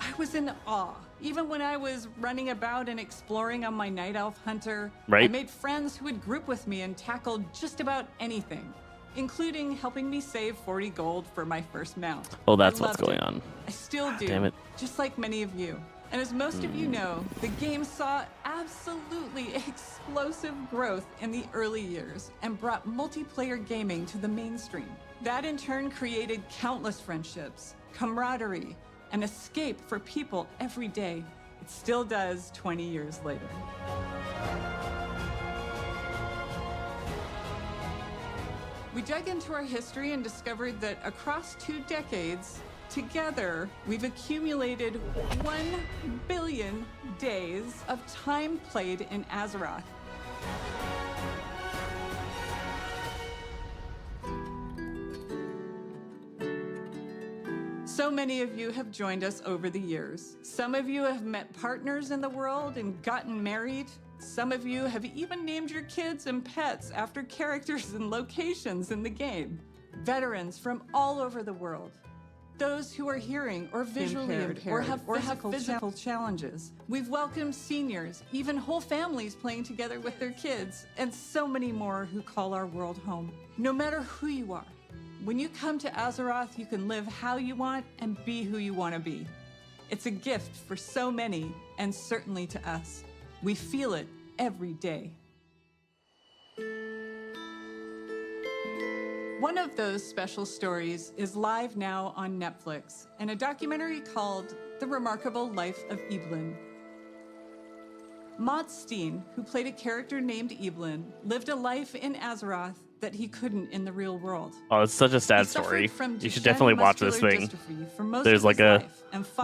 Speaker 27: I was in awe. Even when I was running about and exploring on my Night Elf Hunter,
Speaker 1: right.
Speaker 27: I made friends who would group with me and tackle just about anything, including helping me save 40 gold for my first mount.
Speaker 1: Oh, that's what's going on.
Speaker 27: I still do,
Speaker 1: damn it.
Speaker 27: just like many of you. And as most of you know, the game saw absolutely explosive growth in the early years and brought multiplayer gaming to the mainstream. That in turn created countless friendships, camaraderie, and escape for people every day. It still does 20 years later. We dug into our history and discovered that across 2 decades, together, we've accumulated 1 billion days of time played in Azeroth. So many of you have joined us over the years. Some of you have met partners in the world and gotten married. Some of you have even named your kids and pets after characters and locations in the game. Veterans from all over the world. Those who are hearing or visually impaired or have physical challenges. We've welcomed seniors, even whole families playing together with their kids, and so many more who call our world home. No matter who you are, when you come to Azeroth, you can live how you want and be who you want to be. It's a gift for so many, and certainly to us. We feel it every day. One of those special stories is live now on Netflix in a documentary called The Remarkable Life of Evelyn. Maud Steen, who played a character named Evelyn, lived a life in Azeroth that he couldn't in the real world.
Speaker 1: Oh, it's such a sad story. You should definitely watch this thing. There's like a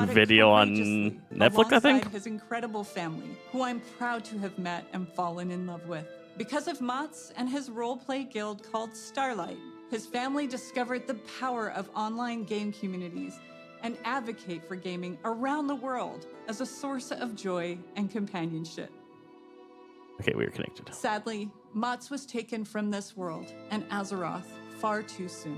Speaker 1: video on Netflix, I think.
Speaker 27: His incredible family, who I'm proud to have met and fallen in love with. Because of Mats and his role-play guild called Starlight, his family discovered the power of online game communities and advocate for gaming around the world as a source of joy and companionship.
Speaker 1: Okay, we are connected.
Speaker 27: Sadly, Mats was taken from this world and Azeroth far too soon.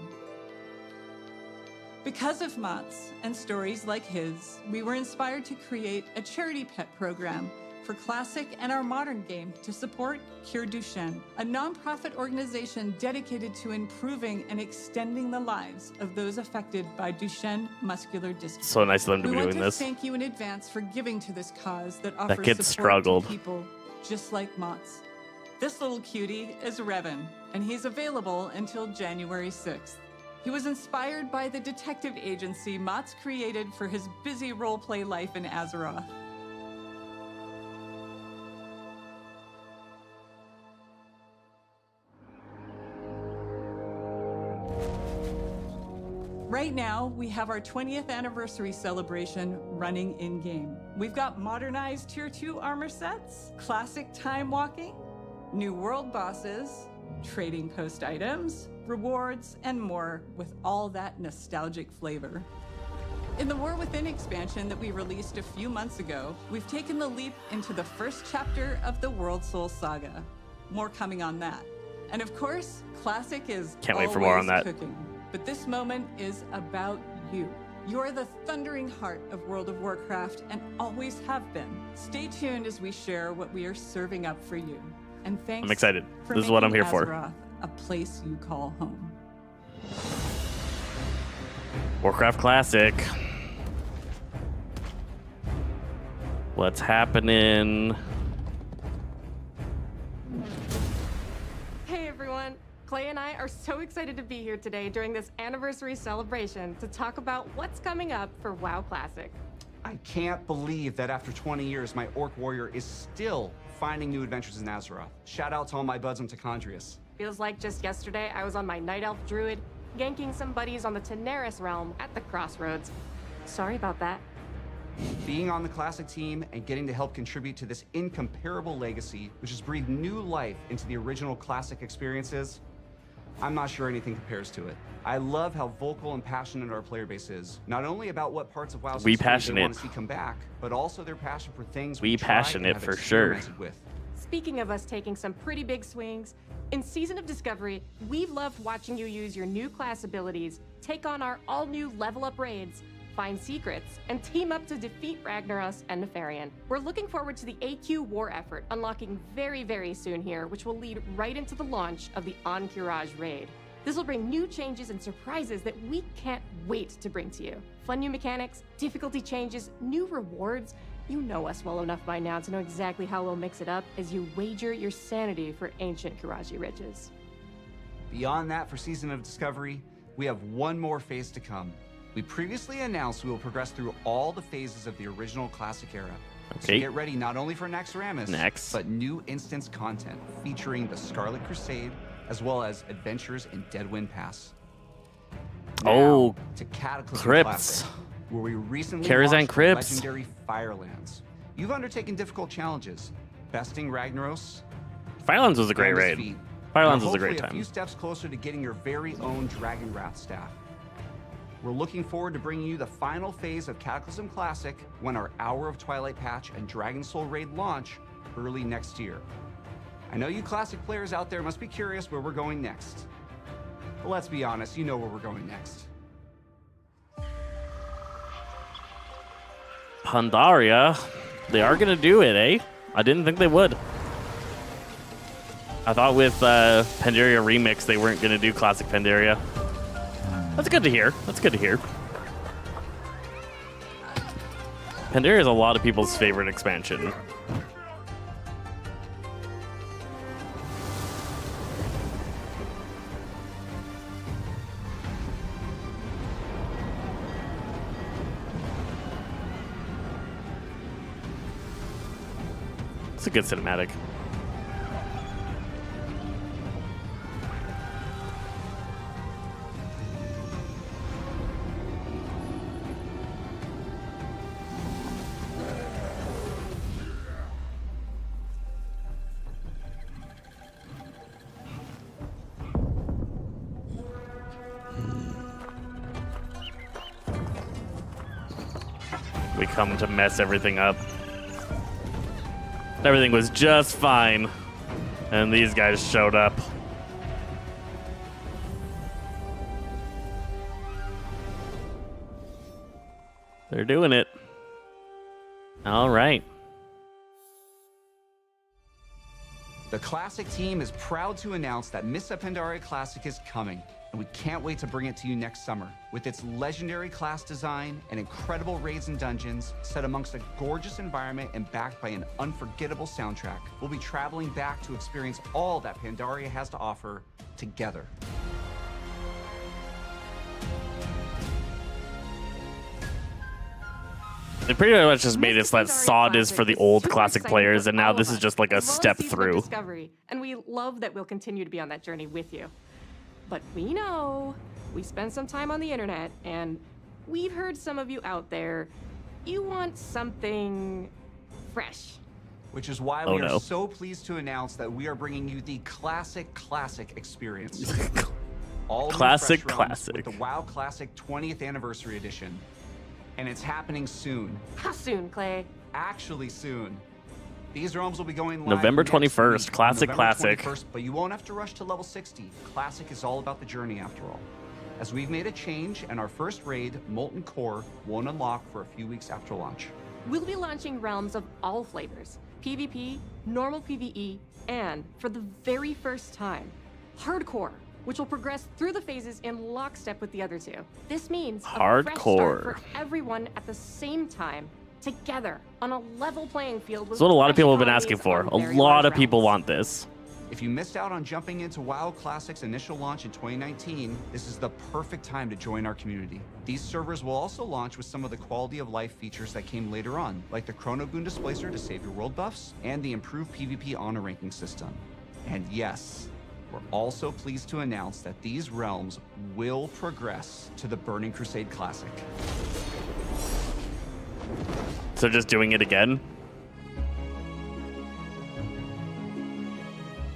Speaker 27: Because of Mats and stories like his, we were inspired to create a charity pet program for Classic and our modern game to support Cure Duchenne, a nonprofit organization dedicated to improving and extending the lives of those affected by Duchenne muscular dystrophy.
Speaker 1: So nice of them to be doing this.
Speaker 27: We want to thank you in advance for giving to this cause that offers
Speaker 1: kid
Speaker 27: support
Speaker 1: struggled.
Speaker 27: to people just like Mats. This little cutie is Revan, and he's available until January 6th. He was inspired by the detective agency Mats created for his busy role-play life in Azeroth. Right now, we have our 20th anniversary celebration running in-game. We've got modernized Tier 2 armor sets, classic time walking, new world bosses, trading post items, rewards, and more with all that nostalgic flavor. In the War Within expansion that we released a few months ago, we've taken the leap into the first chapter of the World Soul Saga. More coming on that. And of course, Classic is
Speaker 1: Can't wait for more on that.
Speaker 27: cooking. But this moment is about you. You're the thundering heart of World of Warcraft and always have been. Stay tuned as we share what we are serving up for you. And thanks
Speaker 1: I'm excited.
Speaker 27: for
Speaker 1: This is what I'm
Speaker 27: making
Speaker 1: here for.
Speaker 27: Azeroth a place you call home.
Speaker 1: Warcraft Classic. What's happening?
Speaker 2: Hey everyone! Clay and I are so excited to be here today during this anniversary celebration to talk about what's coming up for WoW Classic.
Speaker 5: I can't believe that after 20 years, my Orc Warrior is still finding new adventures in Azeroth. Shout out to all my buds on Tacondrius.
Speaker 2: Feels like just yesterday I was on my Night Elf Druid, ganking some buddies on the Teneris realm at the Crossroads. Sorry about that.
Speaker 5: Being on the Classic team and getting to help contribute to this incomparable legacy, which has breathed new life into the original Classic experiences, I'm not sure anything compares to it. I love how vocal and passionate our player base is, not only about what parts of WoW's history they want to see come back, but also their passion for things we tried and have
Speaker 1: for sure.
Speaker 5: experimented with.
Speaker 2: Speaking of us taking some pretty big swings, in Season of Discovery, we've loved watching you use your new class abilities, take on our all-new level-up raids, find secrets, and team up to defeat Ragnaros and Nefarian. We're looking forward to the AQ war effort unlocking very, very soon here, which will lead right into the launch of the Encourage raid. This will bring new changes and surprises that we can't wait to bring to you. Fun new mechanics, difficulty changes, new rewards. You know us well enough by now to know exactly how we'll mix it up as you wager your sanity for ancient Kiraji riches.
Speaker 5: Beyond that, for Season of Discovery, we have one more phase to come. We previously announced we will progress through all the phases of the original Classic era. So
Speaker 1: Okay.
Speaker 5: get ready not only for Naxxramas, but new instance content featuring the Scarlet Crusade, as well as adventures in Deadwind Pass.
Speaker 1: Oh,
Speaker 5: Now, to Cataclysm
Speaker 1: Crypts.
Speaker 5: Classic, where we recently
Speaker 1: Karazhan
Speaker 5: launched the
Speaker 1: Crypts.
Speaker 5: legendary Firelands. You've undertaken difficult challenges, besting Ragnaros.
Speaker 1: Firelands was a great
Speaker 5: and his
Speaker 1: raid.
Speaker 5: feat,
Speaker 1: Firelands
Speaker 5: and
Speaker 1: was a great
Speaker 5: hopefully
Speaker 1: time.
Speaker 5: A few steps closer to getting your very own Dragon Wrath staff. We're looking forward to bringing you the final phase of Cataclysm Classic when our Hour of Twilight patch and Dragon Soul raid launch early next year. I know you Classic players out there must be curious where we're going next. But let's be honest, you know where we're going next.
Speaker 1: Pandaria, they are gonna do it, eh? I didn't think they would. I thought with Pandaria Remix they weren't gonna do Classic Pandaria. That's good to hear. That's good to hear. Pandaria is a lot of people's favorite expansion. It's a good cinematic. We come to mess everything up. Everything was just fine, and these guys showed up. They're doing it. All right.
Speaker 5: The Classic team is proud to announce that Missa Pandaria Classic is coming, and we can't wait to bring it to you next summer. With its legendary class design and incredible raids and dungeons, set amongst a gorgeous environment and backed by an unforgettable soundtrack, we'll be traveling back to experience all that Pandaria has to offer together.
Speaker 1: They pretty much just made it so that SOD is for the old Classic players, and now this is just like a step through.
Speaker 2: Discovery, and we love that we'll continue to be on that journey with you. But we know we spend some time on the internet, and we've heard some of you out there, you want something fresh.
Speaker 5: Which is why
Speaker 1: Oh,
Speaker 5: we are
Speaker 1: no.
Speaker 5: so pleased to announce that we are bringing you the classic experience. All new
Speaker 1: Classic
Speaker 5: fresh realms
Speaker 1: classic.
Speaker 5: with the WoW Classic 20th Anniversary Edition. And it's happening soon.
Speaker 2: How soon, Clay?
Speaker 5: Actually soon. These realms will be going live
Speaker 1: November
Speaker 5: next
Speaker 1: 21st,
Speaker 5: week,
Speaker 1: Classic
Speaker 5: November
Speaker 1: Classic.
Speaker 5: 21st, but you won't have to rush to level 60. Classic is all about the journey after all. As we've made a change, and our first raid, Molten Core, won't unlock for a few weeks after launch.
Speaker 2: We'll be launching realms of all flavors: PvP, normal PvE, and for the very first time, Hardcore, which will progress through the phases in lockstep with the other two. This means a fresh
Speaker 1: Hardcore.
Speaker 2: start for everyone at the same time, together on a level playing field.
Speaker 1: That's what a lot of people have been asking for. A lot of people want this.
Speaker 5: If you missed out on jumping into WoW Classic's initial launch in 2019, this is the perfect time to join our community. These servers will also launch with some of the quality of life features that came later on, like the Chrono Boon Displacer to save your world buffs, and the improved PvP honor ranking system. And yes, we're also pleased to announce that these realms will progress to the Burning Crusade Classic.
Speaker 1: So just doing it again?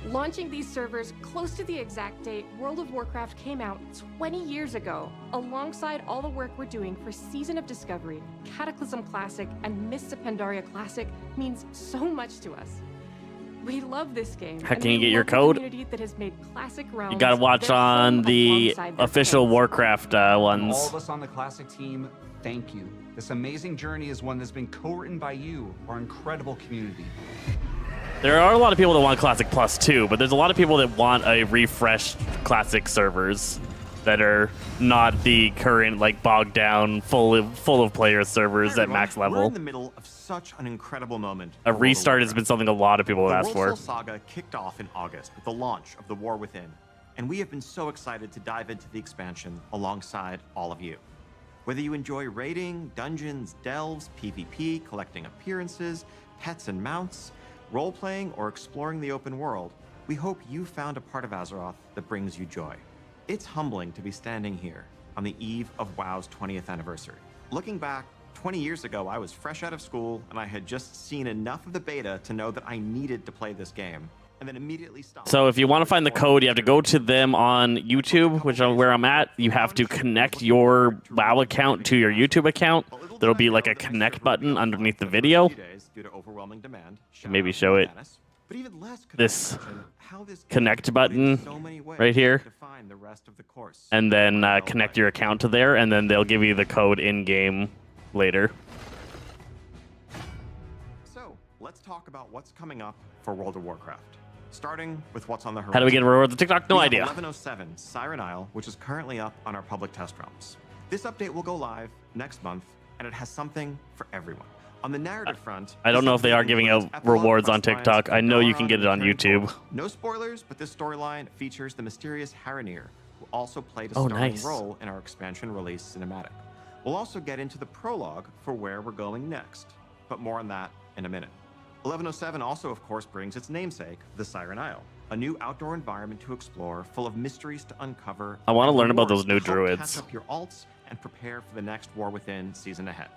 Speaker 2: Launching these servers close to the exact date World of Warcraft came out 20 years ago, alongside all the work we're doing for Season of Discovery, Cataclysm Classic, and Mists of Pandaria Classic means so much to us. We love this game.
Speaker 1: How
Speaker 2: and
Speaker 1: can you
Speaker 2: we
Speaker 1: get your
Speaker 2: love the
Speaker 1: code?
Speaker 2: community that has made Classic Realms
Speaker 1: You gotta watch
Speaker 2: their
Speaker 1: on
Speaker 2: home
Speaker 1: the
Speaker 2: alongside their
Speaker 1: official
Speaker 2: fans.
Speaker 1: Warcraft
Speaker 5: All
Speaker 1: ones.
Speaker 5: of us on the Classic team, thank you. This amazing journey is one that's been co-written by you, our incredible community.
Speaker 1: There are a lot of people that want Classic Plus too, but there's a lot of people that want a refreshed Classic servers that are not the current, like, bogged down, full of player servers at max
Speaker 9: We're in
Speaker 1: level.
Speaker 9: the middle of such an incredible moment.
Speaker 1: A restart has been something a lot of people have asked
Speaker 9: The World
Speaker 1: for.
Speaker 9: Soul Saga kicked off in August with the launch of The War Within, and we have been so excited to dive into the expansion alongside all of you. Whether you enjoy raiding, dungeons, delves, PvP, collecting appearances, pets and mounts, role-playing, or exploring the open world, we hope you found a part of Azeroth that brings you joy. It's humbling to be standing here on the eve of WoW's 20th anniversary. Looking back, 20 years ago, I was fresh out of school, and I had just seen enough of the beta to know that I needed to play this game, and then immediately stopped.
Speaker 1: So if you want to find the code, you have to go to them on YouTube, which is where I'm at. You have to connect your WoW account to your YouTube account. There'll be like a connect button underneath the video.
Speaker 9: Due to overwhelming demand,
Speaker 1: Maybe show it.
Speaker 9: but even less could
Speaker 1: This
Speaker 9: imagine how this
Speaker 1: connect button right here,
Speaker 9: define the rest of the course.
Speaker 1: and then connect your account to there, and then they'll give you the code in-game later.
Speaker 9: So let's talk about what's coming up for World of Warcraft. Starting with what's on the horizon.
Speaker 1: How do we get rewards on TikTok? No
Speaker 9: We have
Speaker 1: idea.
Speaker 9: 1107 Siren Isle, which is currently up on our public test realms. This update will go live next month, and it has something for everyone. On the narrative front,
Speaker 1: I don't know if they are giving out rewards on TikTok. I know you can get it on YouTube.
Speaker 9: No spoilers, but this storyline features the mysterious Haranir, who also played a
Speaker 1: Oh,
Speaker 9: starring
Speaker 1: nice.
Speaker 9: role in our expansion release cinematic. We'll also get into the prologue for where we're going next, but more on that in a minute. 1107 also, of course, brings its namesake, the Siren Isle, a new outdoor environment to explore, full of mysteries to uncover.
Speaker 1: I want to
Speaker 9: and
Speaker 1: learn about
Speaker 9: rewards
Speaker 1: those new
Speaker 9: to help
Speaker 1: druids.
Speaker 9: Catch up your alts and prepare for the next War Within season ahead.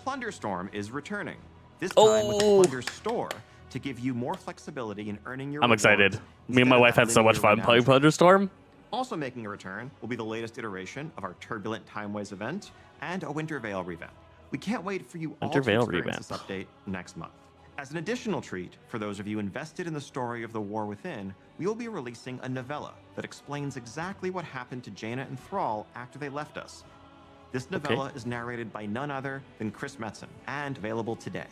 Speaker 9: Plunderstorm is returning, this time with the Plunder Store to give you more flexibility in earning your
Speaker 1: I'm excited.
Speaker 9: rewards
Speaker 1: Me and my
Speaker 9: instead of
Speaker 1: wife
Speaker 9: that
Speaker 1: had so much
Speaker 9: linear
Speaker 1: fun playing
Speaker 9: renown.
Speaker 1: Thunderstorm.
Speaker 9: Also making a return will be the latest iteration of our Turbulent Timeways event and a Winter Veil revamp. We can't wait for you all
Speaker 1: Winter
Speaker 9: to
Speaker 1: Veil
Speaker 9: experience this update next month. As an additional treat for those of you invested in the story of the War Within, we will be releasing a novella that explains exactly what happened to Jaina and Thrall after they left us. This novella is narrated by none other than Chris Metzen and available today.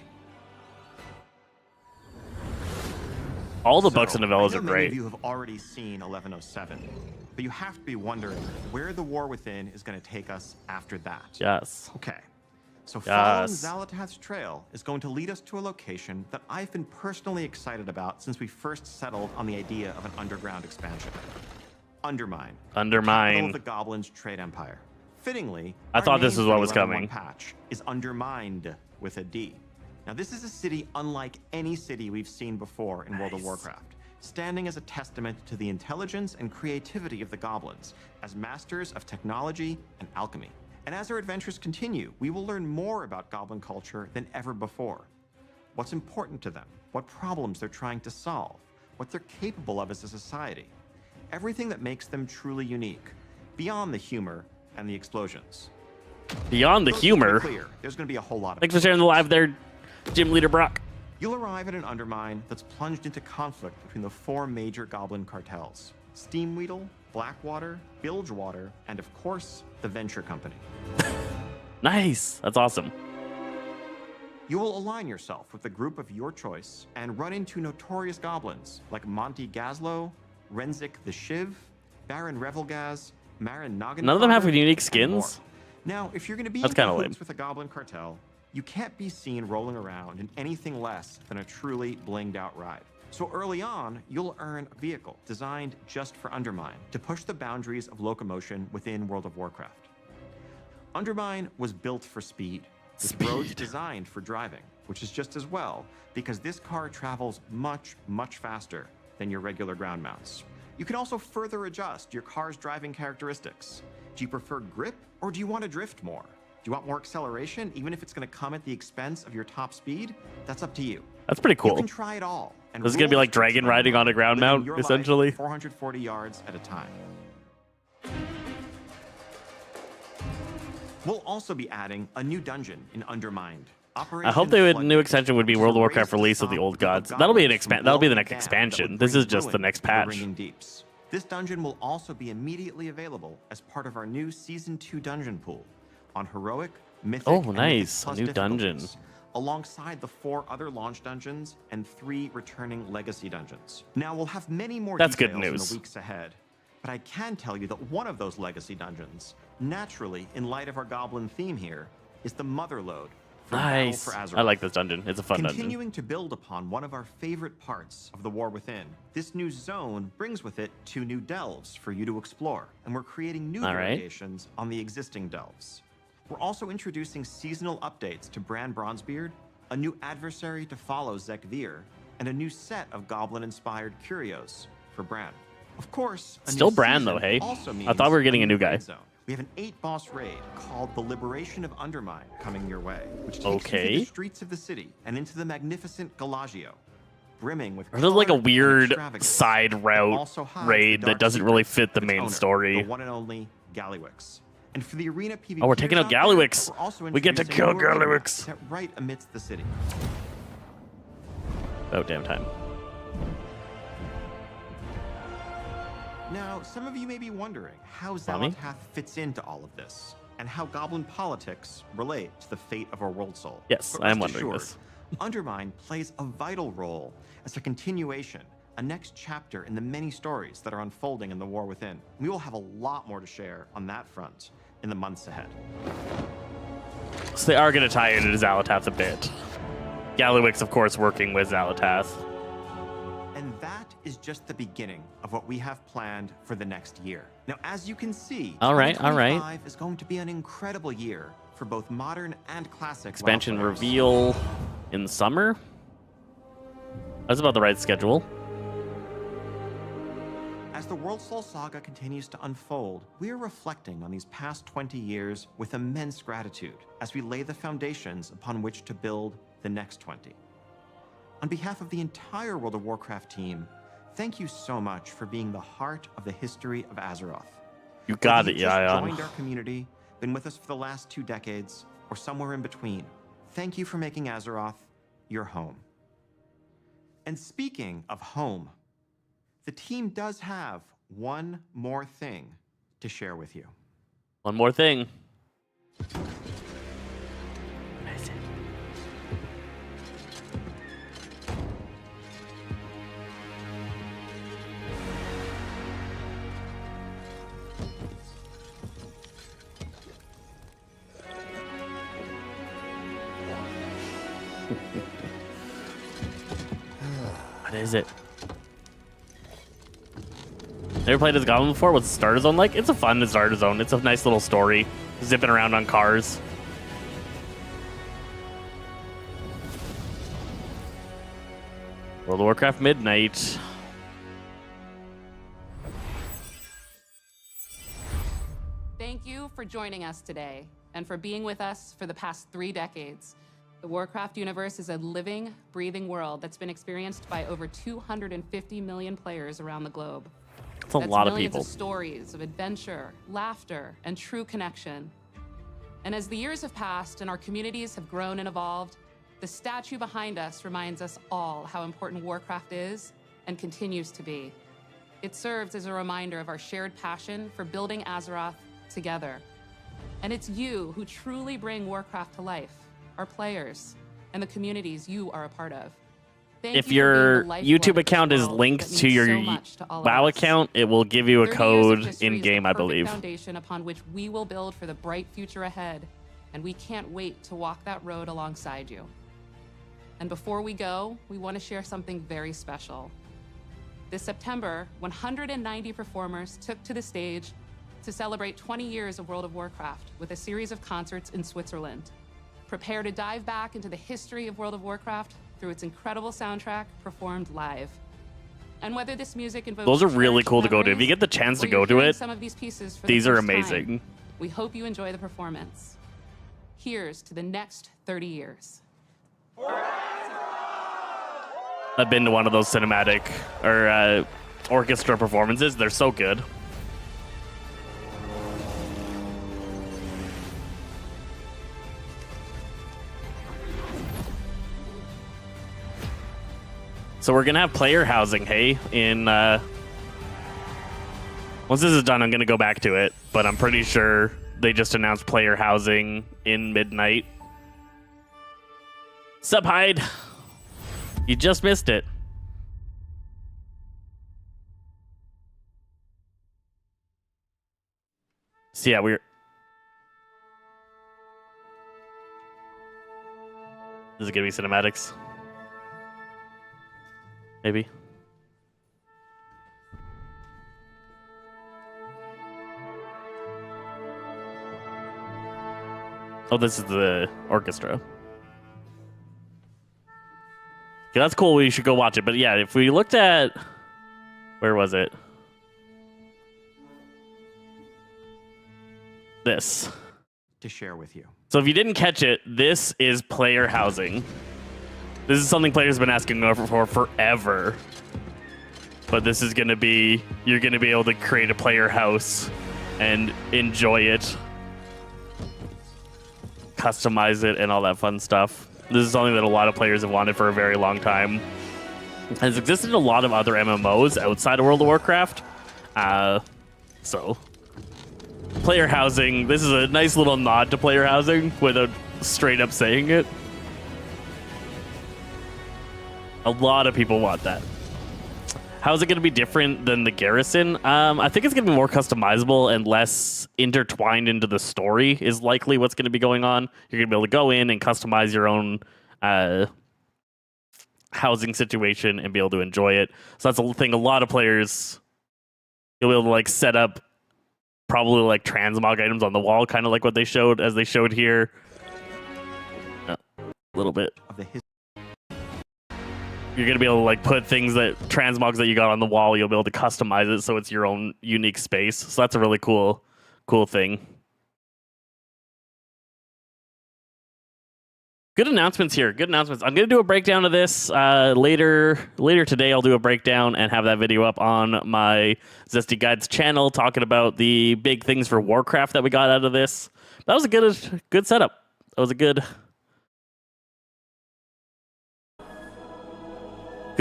Speaker 1: All the books and
Speaker 9: I
Speaker 1: novellas
Speaker 9: know
Speaker 1: are
Speaker 9: many
Speaker 1: great.
Speaker 9: of you have already seen 1107, but you have to be wondering where the War Within is going to take us after that.
Speaker 1: Yes.
Speaker 9: Okay. So following
Speaker 1: Yes.
Speaker 9: Zalatath's trail is going to lead us to a location that I've been personally excited about since we first settled on the idea of an underground expansion. Undermine.
Speaker 1: Undermine.
Speaker 9: Capital of the Goblins' trade empire. Fittingly,
Speaker 1: I
Speaker 9: our
Speaker 1: thought this
Speaker 9: name
Speaker 1: was what
Speaker 9: for
Speaker 1: was
Speaker 9: 11.1
Speaker 1: coming.
Speaker 9: patch is Undermined with a D. Now this is a city unlike any city we've seen before in World of Warcraft, standing as a testament to the intelligence and creativity of the goblins as masters of technology and alchemy. And as our adventures continue, we will learn more about goblin culture than ever before. what's important to them, what problems they're trying to solve, what they're capable of as a society. Everything that makes them truly unique, beyond the humor and the explosions.
Speaker 1: Beyond the
Speaker 9: So just to be
Speaker 1: humor.
Speaker 9: clear, there's going to be a whole lot of
Speaker 1: Thanks for sharing the live there, Gym Leader Brock.
Speaker 9: You'll arrive at an undermine that's plunged into conflict between the 4 major goblin cartels: Steamweedle, Blackwater, Bilgewater, and of course, the Venture Company.
Speaker 1: Nice. That's awesome.
Speaker 9: You will align yourself with a group of your choice and run into notorious goblins like Monty Gazlo, Renzik the Shiv, Baron Revelgaz, Marin Noggenfather,
Speaker 1: None of them have
Speaker 9: and
Speaker 1: unique
Speaker 9: more.
Speaker 1: skins.
Speaker 9: Now, if you're going to be
Speaker 1: That's
Speaker 9: in
Speaker 1: kinda lame.
Speaker 9: cahoots with a goblin cartel, you can't be seen rolling around in anything less than a truly blinged out ride. So early on, you'll earn a vehicle designed just for Undermine to push the boundaries of locomotion within World of Warcraft. Undermine was built for speed, with roads designed for driving, which is just as well because this car travels much, much faster than your regular ground mounts. You can also further adjust your car's driving characteristics. Do you prefer grip or do you want to drift more? Do you want more acceleration, even if it's going to come at the expense of your top speed? That's up to you.
Speaker 1: That's pretty cool.
Speaker 9: You can try it all.
Speaker 1: This is gonna be like dragon riding on a ground mount, essentially.
Speaker 9: 440 yards at a time. We'll also be adding a new dungeon in Undermined.
Speaker 1: I hope new extension would be World of Warcraft release of the old gods. That'll be that'll be the next expansion. This is just the next patch.
Speaker 9: This dungeon will also be immediately available as part of our new Season 2 dungeon pool on Heroic, Mythic,
Speaker 1: Oh,
Speaker 9: and Mythic
Speaker 1: nice. A
Speaker 9: Plus
Speaker 1: new dungeon.
Speaker 9: difficulties, alongside the 4 other launch dungeons and 3 returning legacy dungeons. Now, we'll have many more
Speaker 1: That's good
Speaker 9: details in
Speaker 1: news.
Speaker 9: the weeks ahead, but I can tell you that one of those legacy dungeons, naturally, in light of our goblin theme here, is the Motherlode from Battle
Speaker 1: Nice.
Speaker 9: for Azeroth.
Speaker 1: I like this dungeon. It's a fun dungeon.
Speaker 9: Continuing to build upon one of our favorite parts of the War Within, this new zone brings with it 2 new delves for you to explore, and we're creating new
Speaker 1: All right.
Speaker 9: variations on the existing delves. We're also introducing seasonal updates to Bran Bronzebeard, a new adversary to follow Zek Veer, and a new set of goblin-inspired curios for Bran. Of course, a
Speaker 1: Still
Speaker 9: new
Speaker 1: Bran,
Speaker 9: season
Speaker 1: though, hey?
Speaker 9: also
Speaker 1: I
Speaker 9: means
Speaker 1: thought we were getting a new guy.
Speaker 9: raid zone. We have an 8-boss raid called the Liberation of Undermine coming your way, which takes you
Speaker 1: Okay.
Speaker 9: through the streets of the city and into the magnificent Galagio, brimming with
Speaker 1: Or there's like a
Speaker 9: color and
Speaker 1: weird
Speaker 9: extravagance.
Speaker 1: side
Speaker 9: It
Speaker 1: route
Speaker 9: also hides
Speaker 1: raid
Speaker 9: the
Speaker 1: that
Speaker 9: dark
Speaker 1: doesn't really
Speaker 9: secrets
Speaker 1: fit the
Speaker 9: of its
Speaker 1: main
Speaker 9: owner,
Speaker 1: story.
Speaker 9: the one and only Gallywix. And for the arena PvP,
Speaker 1: Oh, we're taking out Gallywix.
Speaker 9: we're also
Speaker 1: We get to
Speaker 9: introducing
Speaker 1: kill
Speaker 9: new arena
Speaker 1: Gallywix.
Speaker 9: set right amidst the city.
Speaker 1: About damn time.
Speaker 9: Now, some of you may be wondering how
Speaker 1: Mommy?
Speaker 9: Xalatath fits into all of this, and how goblin politics relate to the fate of our world soul.
Speaker 1: Yes,
Speaker 9: But
Speaker 1: I am
Speaker 9: rest
Speaker 1: wondering
Speaker 9: assured,
Speaker 1: this.
Speaker 9: Undermine plays a vital role as a continuation, a next chapter in the many stories that are unfolding in the War Within. We will have a lot more to share on that front in the months ahead.
Speaker 1: So they are going to tie into Xalatath a bit. Gallywix, of course, working with Xalatath.
Speaker 9: And that is just the beginning of what we have planned for the next year. Now, as you can see,
Speaker 1: All right, all right.
Speaker 9: 2025 is going to be an incredible year for both modern and classic WoW
Speaker 1: Expansion
Speaker 9: players.
Speaker 1: reveal in summer. That's about the right schedule.
Speaker 9: As the World Soul Saga continues to unfold, we are reflecting on these past 20 years with immense gratitude as we lay the foundations upon which to build the next 20. On behalf of the entire World of Warcraft team, thank you so much for being the heart of the history of Azeroth.
Speaker 1: You got
Speaker 9: Whether
Speaker 1: it,
Speaker 9: you just
Speaker 1: Yayan.
Speaker 9: joined our community, been with us for the last 2 decades, or somewhere in between, thank you for making Azeroth your home. And speaking of home, the team does have one more thing to share with you.
Speaker 1: One more thing. What is it? Never played as Goblin before? What's Starter Zone like? It's a fun Starter Zone. It's a nice little story. Zipping around on cars. World of Warcraft Midnight.
Speaker 14: Thank you for joining us today and for being with us for the past 3 decades. The Warcraft universe is a living, breathing world that's been experienced by over 250 million players around the globe.
Speaker 1: That's a lot of
Speaker 14: millions
Speaker 1: people.
Speaker 14: Of stories of adventure, laughter, and true connection. And as the years have passed and our communities have grown and evolved, the statue behind us reminds us all how important Warcraft is and continues to be. It serves as a reminder of our shared passion for building Azeroth together. And it's you who truly bring Warcraft to life, our players, and the communities you are a part of. Thank
Speaker 1: If
Speaker 14: you for being
Speaker 1: your
Speaker 14: the lifeblood
Speaker 1: YouTube
Speaker 14: of this
Speaker 1: account is
Speaker 14: world
Speaker 1: linked
Speaker 14: that
Speaker 1: to
Speaker 14: means
Speaker 1: your
Speaker 14: so much to all of
Speaker 1: WoW
Speaker 14: us.
Speaker 1: account, it will give you a
Speaker 14: 30 years of
Speaker 1: code
Speaker 14: history is the
Speaker 1: in-game, I
Speaker 14: perfect
Speaker 1: believe.
Speaker 14: foundation upon which we will build for the bright future ahead, and we can't wait to walk that road alongside you. And before we go, we want to share something very special. This September, 190 performers took to the stage to celebrate 20 years of World of Warcraft with a series of concerts in Switzerland. Prepare to dive back into the history of World of Warcraft through its incredible soundtrack performed live. And whether this music invokes
Speaker 1: Those are really
Speaker 14: cherished
Speaker 1: cool to go to. If you
Speaker 14: memories,
Speaker 1: get the chance to
Speaker 14: or
Speaker 1: go
Speaker 14: you're
Speaker 1: to
Speaker 14: hearing
Speaker 1: it,
Speaker 14: some of these pieces for
Speaker 1: these
Speaker 14: the
Speaker 1: are
Speaker 14: first time,
Speaker 1: amazing.
Speaker 14: we hope you enjoy the performance. Here's to the next 30 years.
Speaker 1: I've been to one of those cinematic or orchestra performances. They're so good. So we're gonna have player housing, hey? In once this is done, I'm gonna go back to it, but I'm pretty sure they just announced player housing in midnight. Sup, Hyde? You just missed it. So yeah, we're... Is it gonna be cinematics? Maybe. Oh, this is the orchestra. Okay, that's cool. We should go watch it. But yeah, if we looked at... Where was it? This.
Speaker 9: To share with you.
Speaker 1: So if you didn't catch it, this is player housing. This is something players have been asking for forever. But this is going to be... You're going to be able to create a player house and enjoy it. Customize it and all that fun stuff. This is something that a lot of players have wanted for a very long time. Has existed in a lot of other MMOs outside of World of Warcraft. So, player housing. This is a nice little nod to player housing without straight up saying it. A lot of people want that. How is it going to be different than the Garrison? I think it's going to be more customizable and less intertwined into the story is likely what's going to be going on. You're going to be able to go in and customize your own housing situation and be able to enjoy it. So that's a thing a lot of players, you'll be able to like set up probably like transmog items on the wall, kind of like what they showed as they showed here. A little bit.
Speaker 9: Of the
Speaker 1: You're going to be able to like put things that transmogs that you got on the wall, you'll be able to customize it so it's your own unique space. So that's a really cool thing. Good announcements here. Good announcements. I'm going to do a breakdown of this later today. I'll do a breakdown and have that video up on my Zesty Guides channel talking about the big things for Warcraft that we got out of this. That was a good setup. That was a good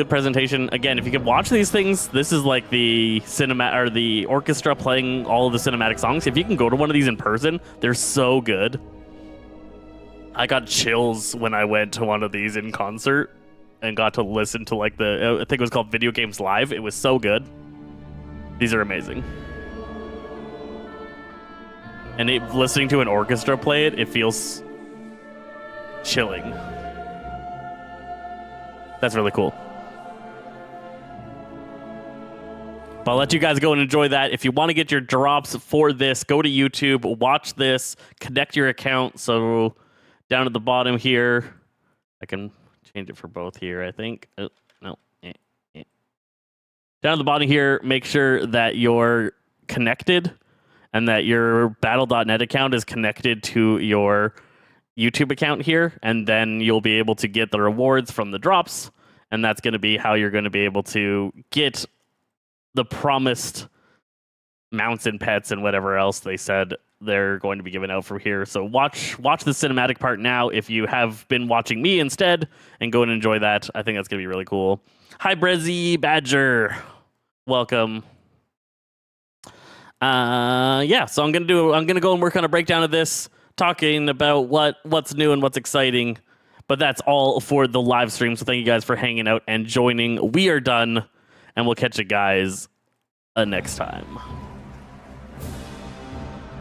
Speaker 1: presentation. Again, if you can watch these things, this is like the cinema or the orchestra playing all of the cinematic songs. If you can go to one of these in person, they're so good. I got chills when I went to one of these in concert and got to listen to like I think it was called Video Games Live. It was so good. These are amazing. And listening to an orchestra play it feels chilling. That's really cool. But I'll let you guys go and enjoy that. If you want to get your drops for this, go to YouTube, watch this, connect your account. So down at the bottom here, I can change it for both here, I think. Oh, no. Down at the bottom here, make sure that you're connected and that your battle.net account is connected to your YouTube account here, and then you'll be able to get the rewards from the drops, and that's going to be how you're going to be able to get the promised mounts and pets and whatever else they said they're going to be giving out from here. So watch the cinematic part now if you have been watching me instead, and go and enjoy that. I think that's going to be really cool. Hi, Brezzy Badger. Welcome. Yeah, so I'm gonna go and work on a breakdown of this, talking about what's new and what's exciting. But that's all for the live stream. So thank you guys for hanging out and joining. We are done, and we'll catch you guys next time.